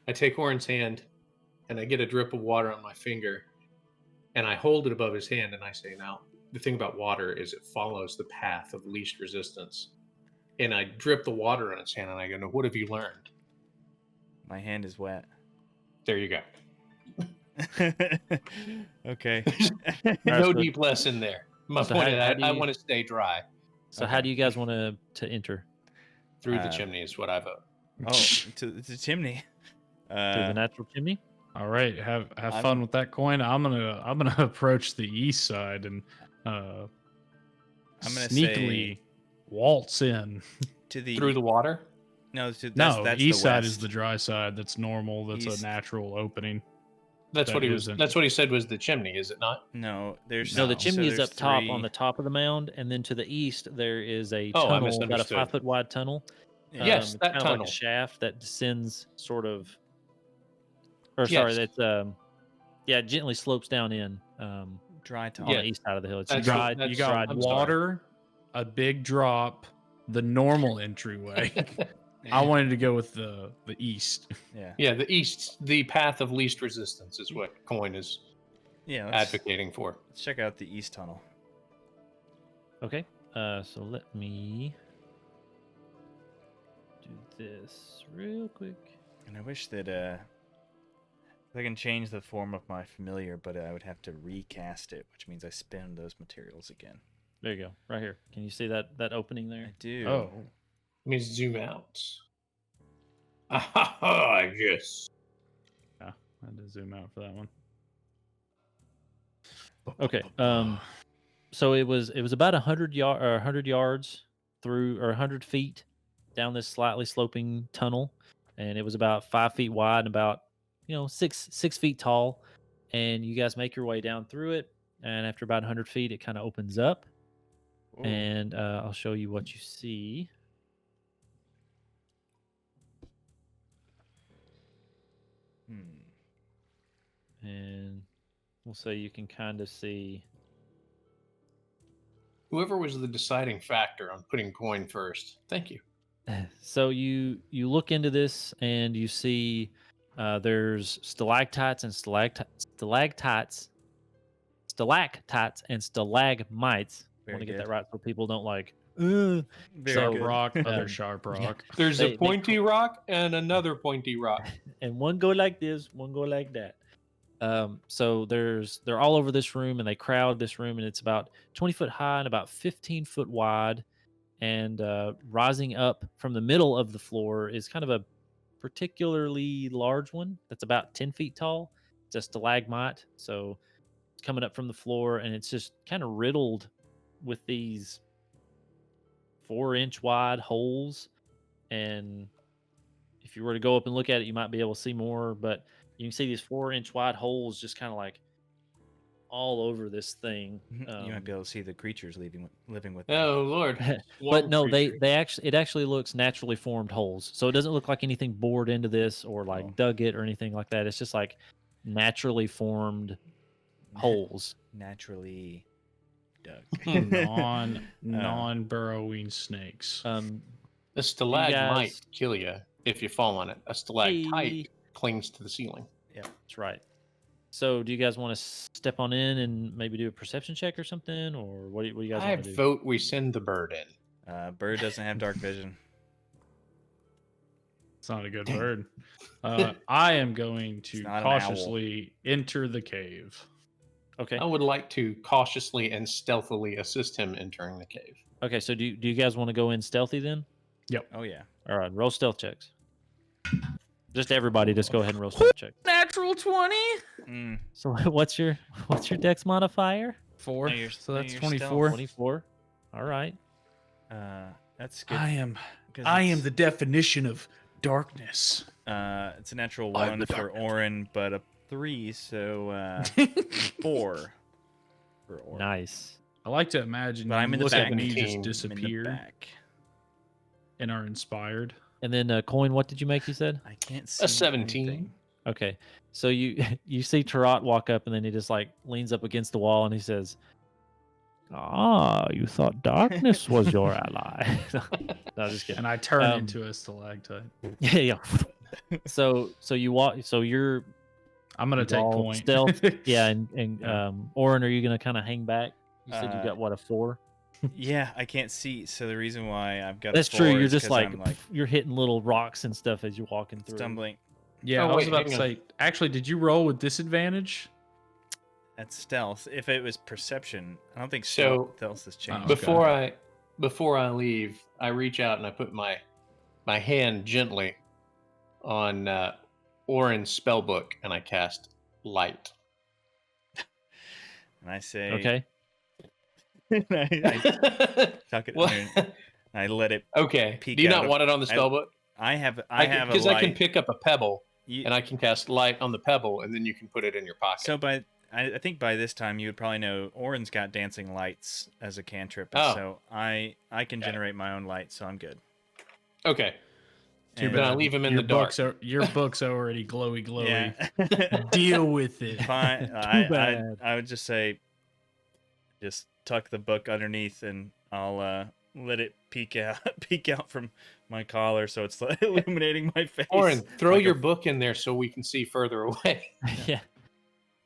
I take Oran's hand, and I get a drip of water on my finger, and I hold it above his hand, and I say, "Now, the thing about water is it follows the path of least resistance. And I drip the water on its hand, and I go, "No, what have you learned?" My hand is wet. There you go. Okay. No so- deep lesson there. My so point how- is, how do I you- want to stay dry. So Okay. how do you guys want to enter Through the chimney is what I vote. Oh, to the chimney. through the natural chimney? All right, have I'm- fun with that coin. I'm gonna approach the east side and I'm gonna sneakily say waltz in. to the Through the water? no, that's No, that's the east side is west. the dry side. That's normal. That's East. a natural opening. That's That what he was. isn't. That's what he said was the chimney, is it not? No, there's No, the No. chimney so is there's up top on three- the top of the mound, and then to the east there is a Oh, I tunnel, about a misunderstood. 5-foot wide tunnel. Yes, it's that kind of tunnel. like a shaft that descends sort of, or Yes. sorry, that's yeah, gently slopes down in dry on tunnel. Yeah. the east side of the hill. It's That's You what- dried. that's- you got dried I'm sorry. water, a big drop, the normal entryway. I wanted to go with the east. Yeah. Yeah, the east, the path of least resistance is what Coin is Yeah. Let's, advocating for. let's check out the east tunnel. Okay, so let me do this real quick. And I wish that I can change the form of my familiar, but I would have to recast it, which means I spend those materials again. There you go, right here. Can you see that opening there? I do. Oh, Let me zoom out. Ah, yes. yeah, I had to zoom out for that one. Okay. So it was about 100 yards through, or 100 feet down this slightly sloping tunnel, and it was about 5 feet wide and about 6 feet tall. And you guys make your way down through it, and after about 100 feet, it kind of opens up, Ooh. and I'll show you what you see. And we'll say you can kind of see. Whoever was the deciding factor on putting Coin first. Thank you. So you look into this and you see there's stalactites and stalagmites. I Very want to get good. that right so people don't like. Very So- good. Rock, other Um, sharp rock. There's They- a pointy rock and another pointy rock. And one go like this, one go like that. So they're all over this room, and they crowd this room, and it's about 20 foot high and about 15 foot wide. And rising up from the middle of the floor is kind of a particularly large one that's about 10 feet tall. It's a stalagmite, so it's coming up from the floor, and it's just kind of riddled with these 4-inch wide holes. And if you were to go up and look at it, you might be able to see more, but you can see these 4-inch wide holes just kind of like all over this thing. You might be able to see the creatures living with them. Oh Lord! But no, Swarm creature. it actually looks naturally formed holes. So it doesn't look like anything bored into this or like Oh. dug it or anything like that. It's just like naturally formed holes. Naturally dug. non burrowing snakes. A stalagmite guys- kill you if you fall on it. A stalactite Hey. clings to the ceiling. That's right. So do you guys want to step on in and maybe do a perception check or something, or what do you guys I want to do? vote we send the bird in. Bird doesn't have dark vision. It's not a good bird. I am going to It's not an owl. cautiously enter the cave. Okay. I would like to cautiously and stealthily assist him entering the cave. Okay. So do you guys want to go in stealthy then? Oh yeah. All right. Roll stealth checks. Just everybody, just go ahead and roll stealth checks. Natural 20. Mm. So what's your dex modifier? 4. No, you're- So no, that's you're 24. 24. All right. That's good. I am 'cause I am it's- the definition of darkness. It's a natural I'm 1 the for darkness. Oran, but a 3, so 4 for Oran. I Nice. like to imagine But I'm in the look at back. me just 17. I'm in the disappear back. and are inspired. And then Coin, what did you make? You said. I can't see A 17. anything. Okay. So you you see Tarot walk up, and then he just like leans up against the wall, and he says, "Ah, you thought darkness was your ally." No, just kidding. And I turn Um, into a stalactite. Yeah. So you walk. So you're I'm gonna take all point. stealth. Yeah, and Oren, are you gonna kind of hang back? You said you got what, a 4? Yeah, I can't see. So the reason why I've got That's a 4 true. You're is just 'cause like, I'm like you're hitting little rocks and stuff as you're walking through. stumbling. Yeah, Oh, I was wait, about to hang on. say. Actually, did you roll with disadvantage? That's stealth. If it was perception, I don't think So- stealth has changed. okay. Before I leave, I reach out and I put my hand gently on Oran's spell book and I cast light. And I say, Okay. I tuck it What? in there. I let it. Okay. Peek Do you out not of- want it on the spell book? I have a Because I can light. pick up a pebble You- and I can cast light on the pebble and then you can put it in your pocket. So I think by this time you would probably know Oran's got dancing lights as a cantrip, Oh. so I can generate my own light, so I'm good. Okay. And- Then I leave him in the dark. Your book's already glowy. Yeah. Deal with it. Fine. bad. I would just say, just tuck the book underneath, and I'll let it peek out from my collar, so it's like illuminating my face. Oran, throw like a- your book in there so we can see further away. Yeah.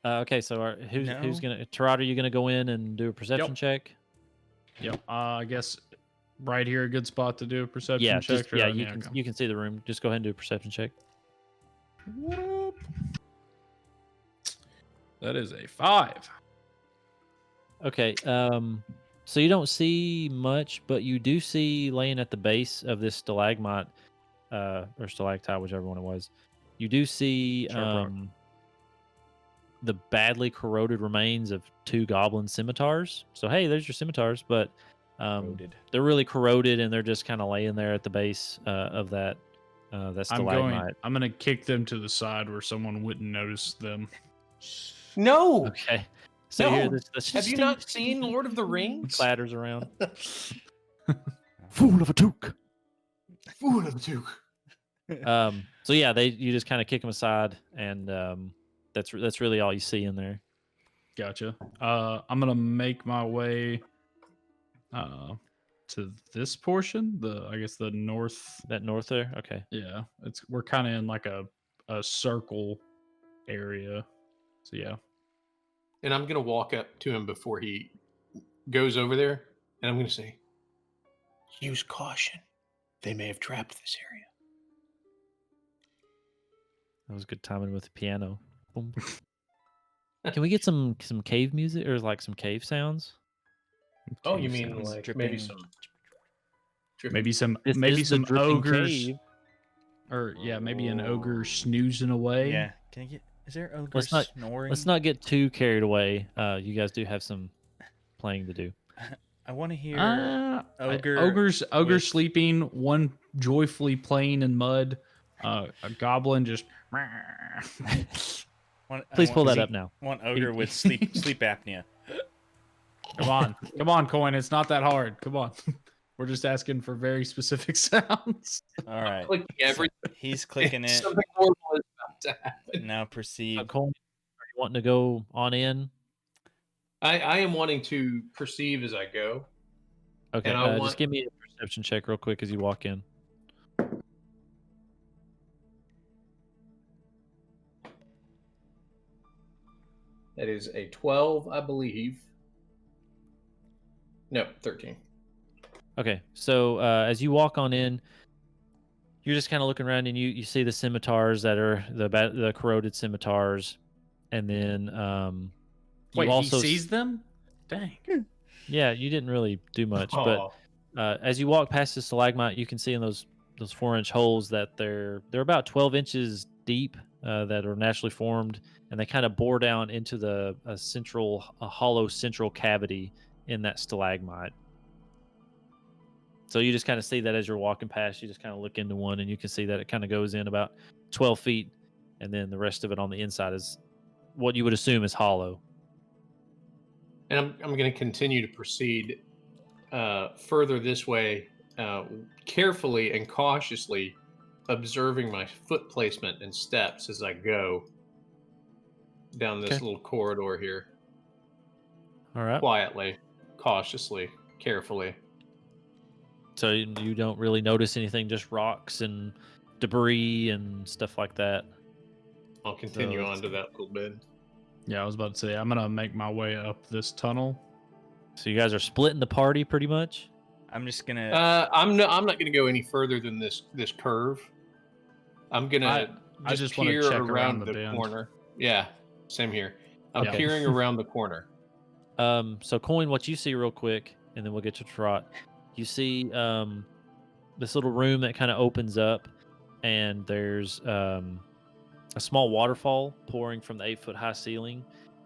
Okay, so who's No. gonna? Tarot, are you gonna go in and do a perception check? Yep. I guess right here a good spot to do a perception Yeah, check. just, or- yeah. You okay. can see the room. Just go ahead and do a perception check. That is a 5. Okay. So you don't see much, but you do see laying at the base of this stalagmite, or stalactite, whichever one it was. You do see Sharp rock. the badly corroded remains of 2 goblin scimitars. So hey, there's your scimitars, but Corroded. they're really corroded and they're just kind of laying there at the base of that stalagmite. I'm gonna kick them to the side where someone wouldn't notice them. No. Okay. So here, No. this Have you not seen Lord of the Rings? clatters around? Fool of a toque. Fool of the Duke. So yeah, you just kind of kick them aside, and that's really all you see in there. Gotcha. I'm gonna make my way to this portion. I guess the north. That north there. Okay. Yeah, we're kind of in like a circle area. So yeah. And I'm going to walk up to him before he goes over there. And I'm going to say, use caution. They may have trapped this area. That was good timing with the piano. Boom. Can we get some cave music or like some cave sounds? Oh, you Cave mean sounds. like dripping. maybe some... Maybe some This maybe is the some dripping ogres cave. or yeah, maybe an ogre snoozing away. Yeah. Can I get? Is there ogre Let's not- snoring? Let's not get too carried away. You guys do have some playing to do. I want to hear ogre. Ogres with- sleeping, one joyfully playing in mud, a goblin just Please pull that up now. Want ogre with sleep apnea. come on, Coin. It's not that hard. Come on. We're just asking for very specific sounds. All right. Clicking everything. He's clicking it. Something horrible is about to happen. Now perceive. Colin, are you wanting to go on in? I am wanting to perceive as I go. Okay, And I just want- give me a perception check real quick as you walk in. That is a 12, I believe. No, 13. Okay, so as you walk on in, you're just kind of looking around and you see the scimitars that are the corroded scimitars, and then you Wait, also he sees them? Dang. yeah, you didn't really do much, but Aw. as you walk past the stalagmite, you can see in those 4-inch holes that they're about 12 inches deep, that are naturally formed, and they kind of bore down into a hollow central cavity in that stalagmite. So you just kind of see that as you're walking past. You just kind of look into one, and you can see that it kind of goes in about 12 feet, and then the rest of it on the inside is what you would assume is hollow. And I'm going to continue to proceed further this way, carefully and cautiously observing my foot placement and steps as I go down this Okay. little corridor here. All right. Quietly, cautiously, carefully. So you don't really notice anything, just rocks and debris and stuff like that. I'll continue So on it's- to that little bit. Yeah, I was about to say I'm gonna make my way up this tunnel. So you guys are splitting the party pretty much. I'm just gonna. I'm not gonna go any further than this curve. I'm gonna I just wanna peer check around around the the bend. corner. Yeah, same here. I'm Okay. peering around the corner. So Coin, what you see real quick, and then we'll get to Trot. You see this little room that kind of opens up, and there's a small waterfall pouring from the 8-foot high ceiling,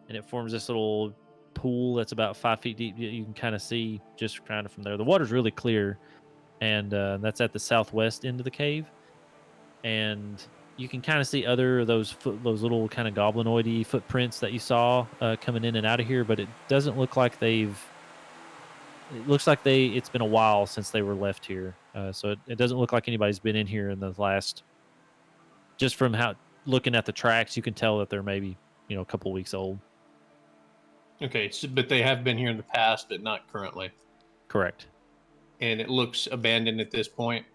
and it forms this little pool that's about 5 feet deep. You can kind of see just kind of from there. The water's really clear, and that's at the southwest end of the cave. And you can kind of see other of those little kind of goblinoidy footprints that you saw coming in and out of here, but it doesn't look like they've. It looks like it's been a while since they were left here, so it doesn't look like anybody's been in here in the last. Just from how looking at the tracks, you can tell that they're maybe a couple weeks old. Okay, but they have been here in the past, but not currently. Correct. And it looks abandoned at this point.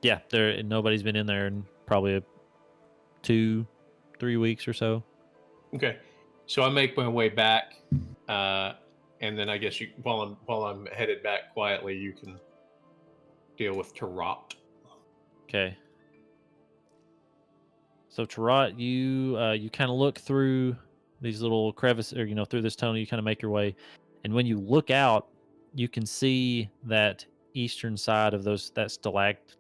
Yeah, nobody's been in there in probably 2-3 weeks or so. Okay, so I make my way back, and then I guess while I'm headed back quietly, you can deal with Tarot. Okay. So Tarot, you kind of look through these little crevices, or through this tunnel. You kind of make your way, and when you look out, you can see that eastern side of that stalactite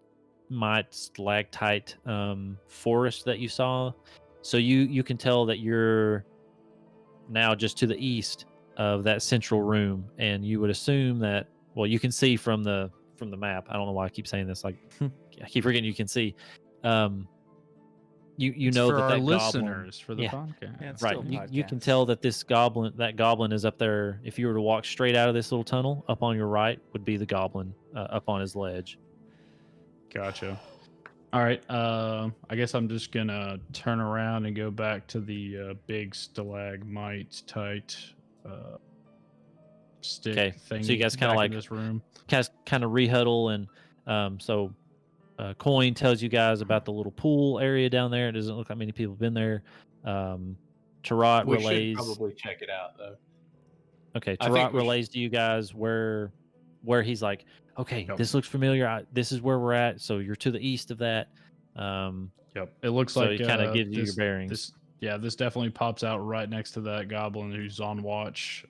forest that you saw. So you can tell that you're now just to the east of that central room, and you would assume that. Well, you can see from the map. I don't know why I keep saying this. Like I keep forgetting you can see. You know for that our goblin, listeners for the yeah, podcast. Yeah, it's right. still a You can podcast. tell that that goblin is up there. If you were to walk straight out of this little tunnel, up on your right would be the goblin up on his ledge. Gotcha. All right. I guess I'm just gonna turn around and go back to the big stalagmite tight stick Okay, thing. so you guys kinda back in like- this room. Kind of rehuddle, and so Coin tells you guys about the little pool area down there. It doesn't look like many people have been there. Tarot We should relays. probably check it out, though. Okay, I think Tarot we relays to you guys where he's like, okay, Yep. this looks familiar. This is where we're at. So you're to the east of that. Yep. It looks So like it kinda gives you your this, bearings. this definitely pops out right next to that goblin who's on watch.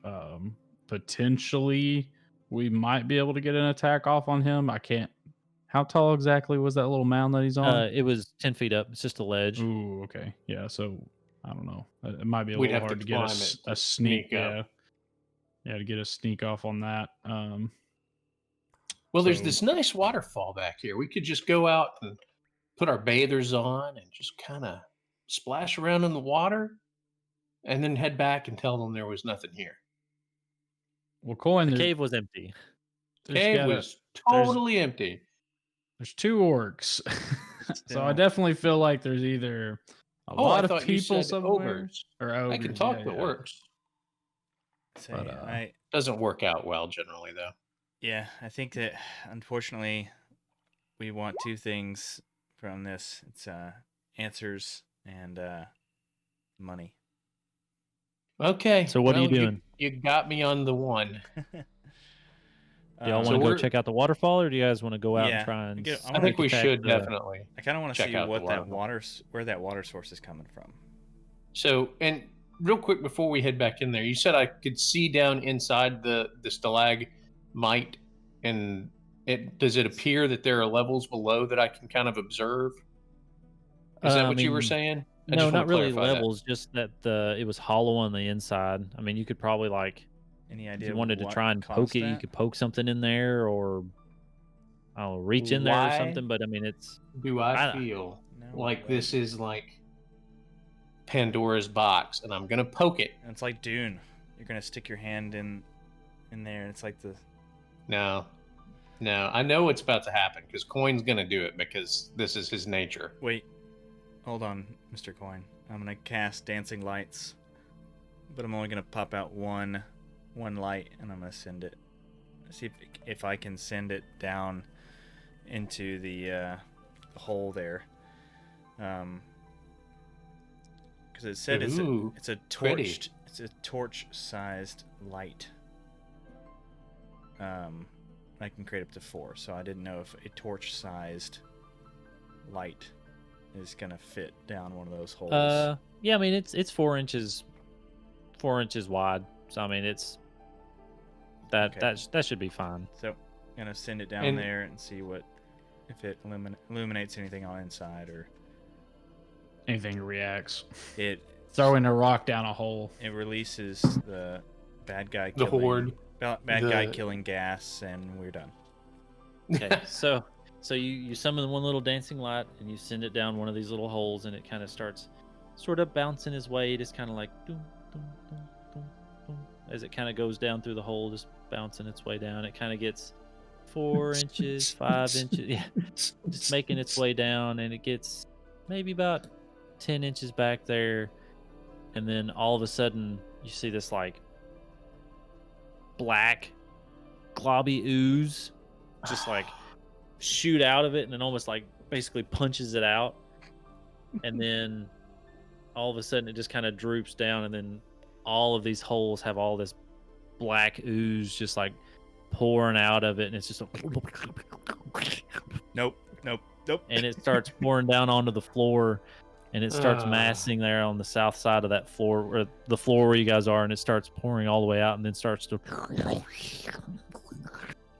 Potentially, we might be able to get an attack off on him. I can't. How tall exactly was that little mound that he's on? It was 10 feet up. It's just a ledge. Ooh, okay. Yeah, so I don't know. It might be a We'd little have to hard to get climb it a to sneak. sneak up. Yeah. Yeah, to get a sneak off on that. Well, there's So- this nice waterfall back here. We could just go out and put our bathers on and just kind of splash around in the water and then head back and tell them there was nothing here. Well, Coin, The cave was empty. Cave was totally empty. There's 2 orcs. So I Still. definitely feel like there's either a lot of thought you people said somewhere. ogres. Or I can ogres, talk yeah, to yeah. orcs. Say, But, Doesn't work out well generally, though. I think that unfortunately we want 2 things from this. It's answers and money. Okay. So what are you doing? You got me on the one. Do y'all Um, want to go we're- check out the waterfall, or do you guys want to go out Yeah, and try and? get- I I wanna think we attack should the- definitely. I kind of want to check see out the what that waterfall. where that water source is coming from. So, and real quick before we head back in there, you said I could see down inside the stalagmite, and does it appear that there are levels below that I can kind of observe? Is that I what you were mean, saying? I No, just wanna not really clarify that. levels. Just that it was hollow on the inside. I mean, you could probably Any if idea? you wanted to what try and caused poke it, you that? could poke something in there, or I don't know, reach in there or Why? something. But I mean, it's Do I I- feel No, like but- this is like Pandora's box, and I'm gonna poke it? It's like Dune. You're gonna stick your hand in there, and it's like the No, I know what's about to happen because Coin's gonna do it because this is his nature. wait. Hold on, Mr. Coin. I'm gonna cast dancing lights, but I'm only gonna pop out one light, and I'm gonna send it. See if I can send it down into the hole there. Because it said Ooh, it's a pretty. torch-sized light. I can create up to 4. So I didn't know if a torch-sized light is gonna fit down one of those holes. Yeah, I mean it's 4 inches wide. So I mean it's that Okay. that should be fine. So I'm gonna send it down And- there and see if it illuminates anything on inside, or Anything reacts. it Throwing a rock down a hole. releases the bad guy The killing, horde. bad guy The- killing gas, and we're done. Okay, so you summon one little dancing light and you send it down one of these little holes, and it kind of starts sort of bouncing its way, just kind of like doom, doom, doom, doom, doom, as it kind of goes down through the hole, just bouncing its way down. It kind of gets 4 inches, 5 inches, yeah, just making its way down, and it gets maybe about 10 inches back there, and then all of a sudden you see this like black globby ooze just like shoot out of it, and then almost like basically punches it out, and then all of a sudden it just kind of droops down, and then all of these holes have all this black ooze just like pouring out of it, and it's just Nope. and it starts pouring down onto the floor, and it starts Ah. massing there on the south side of that floor, or the floor where you guys are, and it starts pouring all the way out, and then starts to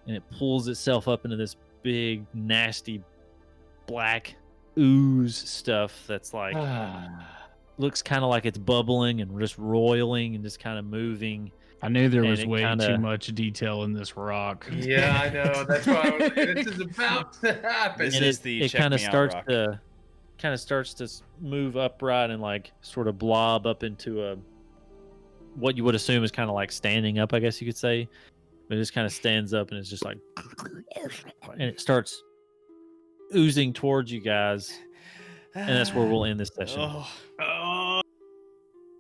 and it pulls itself up into this big nasty black ooze stuff that's like looks kind of like it's bubbling and just roiling and just kind of moving. I knew there And was it way kinda- too much detail in this rock. Yeah, I know. That's why I was like, this is about to happen. This And is it, the it check kind of me out starts rock. to move upright and like sort of blob up into a what you would assume is kind of like standing up, I guess you could say. But it just kind of stands up, and it's just like, and it starts oozing towards you guys, and that's where we'll end this session. Oh, Oh,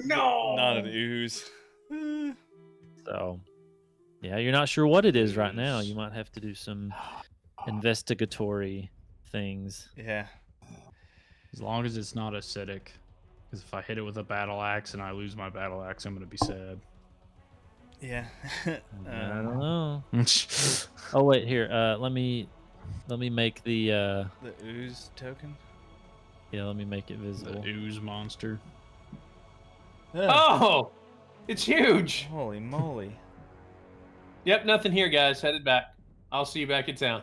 no. not an ooze. So, yeah, you're not sure what it is right now. You might have to do some investigatory things. Yeah. As long as it's not acidic. Because if I hit it with a battle axe and I lose my battle axe, I'm going to be sad. Yeah. I don't know. Oh wait, here. Let me make the The ooze token. let me make it The visible. ooze monster. Oh, it's huge. Holy moly. Yep, nothing here, guys. Headed back. I'll see you back in town.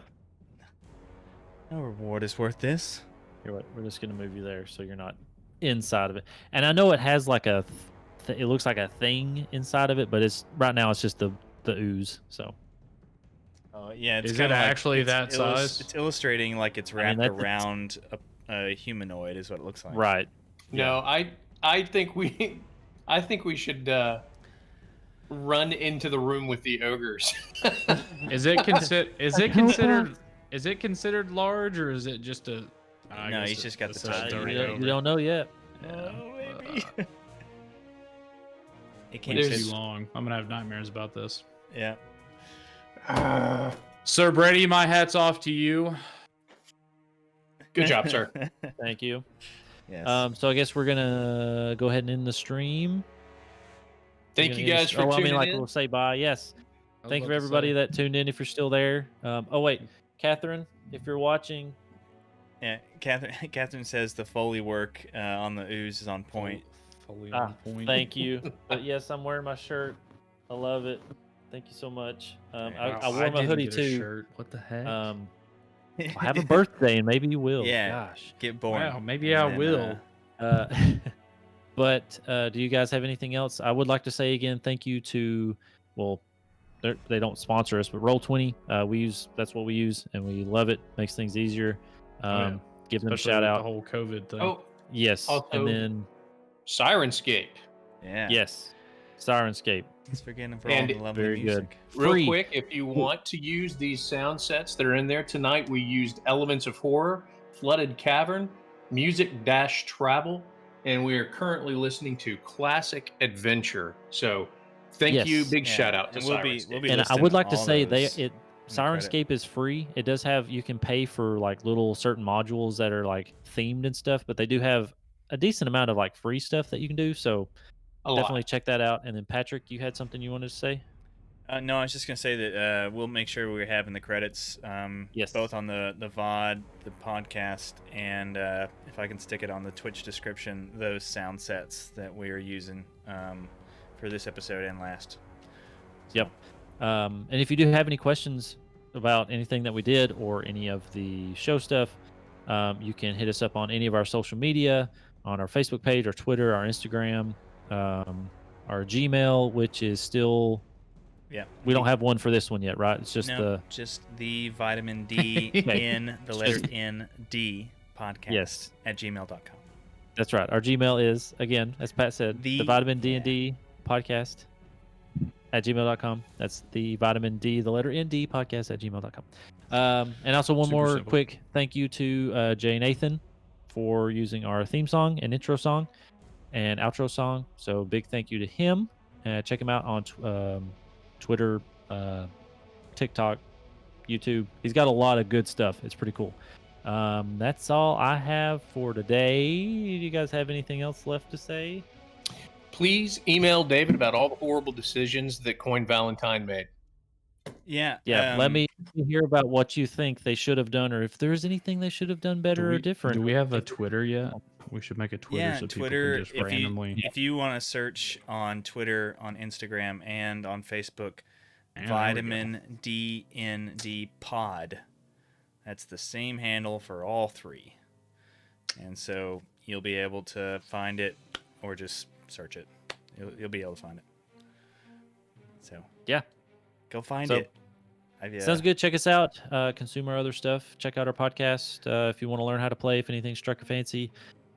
No reward is worth this. Here, what? We're just gonna move you there so you're not inside of it. And I know it has like a, it looks like a thing inside of it, but it's right now it's just the ooze. So Yeah, it's Is it kinda like- actually it's that size? It's illustrating like it's I mean, wrapped that's- around a humanoid, is what it looks like. right. No, I think we should run into the room with the ogres. Is it considered large, or is it just a? I No, guess he's just got the it's a top. You 30 don't, over. you don't know yet. Oh, maybe. It can't It's There's- too long. I'm gonna have nightmares about this. Yeah. Sir Brady, my hat's off to you. Good job, sir. Thank you. Yes. So I guess we're gonna go ahead and end the stream. Thank We're you gonna end guys the- for I tuning mean, like in. we'll say bye. Yes. I was Thank you for about to everybody say. that tuned in. If you're still there. Oh wait, Catherine, if you're watching, Yeah. Catherine says the Foley work on the ooze is on point. Fully on point. thank you. But yes, I'm wearing my shirt. I love it. Thank you so much. I Wow, wore my didn't hoodie get a too. shirt. What the heck? I have a birthday, and maybe you will. Yeah. Gosh. Get born. Wow, maybe And I then, will. But do you guys have anything else? I would like to say again, thank you to, well, they don't sponsor us, but Roll20. That's what we use, and we love it. Makes things easier. yeah. Give them a Especially shout with out. the whole COVID thing. Oh, Yes, Also- and then Syrinscape. Yeah. yes, Syrinscape. Thanks for getting for And all the lovely very good. music. Real Free. quick, if you want to use these sound sets that are in there tonight, we used Elements of Horror, Flooded Cavern, Music-Travel, and we are currently listening to Classic Adventure. So thank Yes. you. Big Yeah, shout out to and we'll be Syrinscape. And I listing would like to all say those it in the Syrinscape is free. It does have, you can pay for like little certain modules that are like themed and stuff, but they do have a decent amount of like free stuff that you can do. So A lot. definitely check that out. And then Patrick, you had something you wanted to say? No, I was just gonna say that we'll make sure we're having the credits, Yes. both on the VOD, the podcast, and if I can stick it on the Twitch description, those sound sets that we are using for this episode and last. Yep. And if you do have any questions about anything that we did or any of the show stuff, you can hit us up on any of our social media, on our Facebook page, our Twitter, our Instagram, our Gmail, which is still. Yeah. We don't have one for this one yet, right? It's just just the vitamin D in the letter N D podcast Yes. at gmail.com. That's right. Our Gmail is, again, as Pat said, the vitamin D and D podcast at gmail.com. That's the vitamin D, the letter ND podcast at gmail.com. And also one Super more simple. quick thank you to JNATHYN for using our theme song and intro song and outro song. So big thank you to him. Check him out on Twitter, TikTok, YouTube. He's got a lot of good stuff. It's pretty cool. That's all I have for today. Do you guys have anything else left to say? Please email David about all the horrible decisions that Coin Valentine made. Yeah. Let me hear about what you think they should have done, or if there's anything they should have done better or different. Do we have a Twitter yet? We should make a Twitter Yeah, so Twitter. people can just randomly. If you want to search on Twitter, on Instagram, and on Facebook, Yeah, there we Vitamin DND Pod. That's the same handle for all three, and so you'll be able to find it, or just search it. You'll be able to find it. So Yeah. go find So- it. Sounds good. Check us out. Consume our other stuff. Check out our podcast if you want to learn how to play. If anything struck your fancy.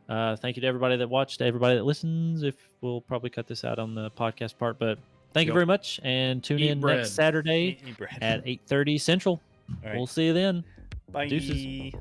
Thank you to everybody that watched, everybody that listens. If we'll probably cut this out on the podcast part, but thank you Yep. very much, and tune Eat in bread. next Saturday Eat bread. at 8:30 Central. All right. We'll see you then. Bye. deuces.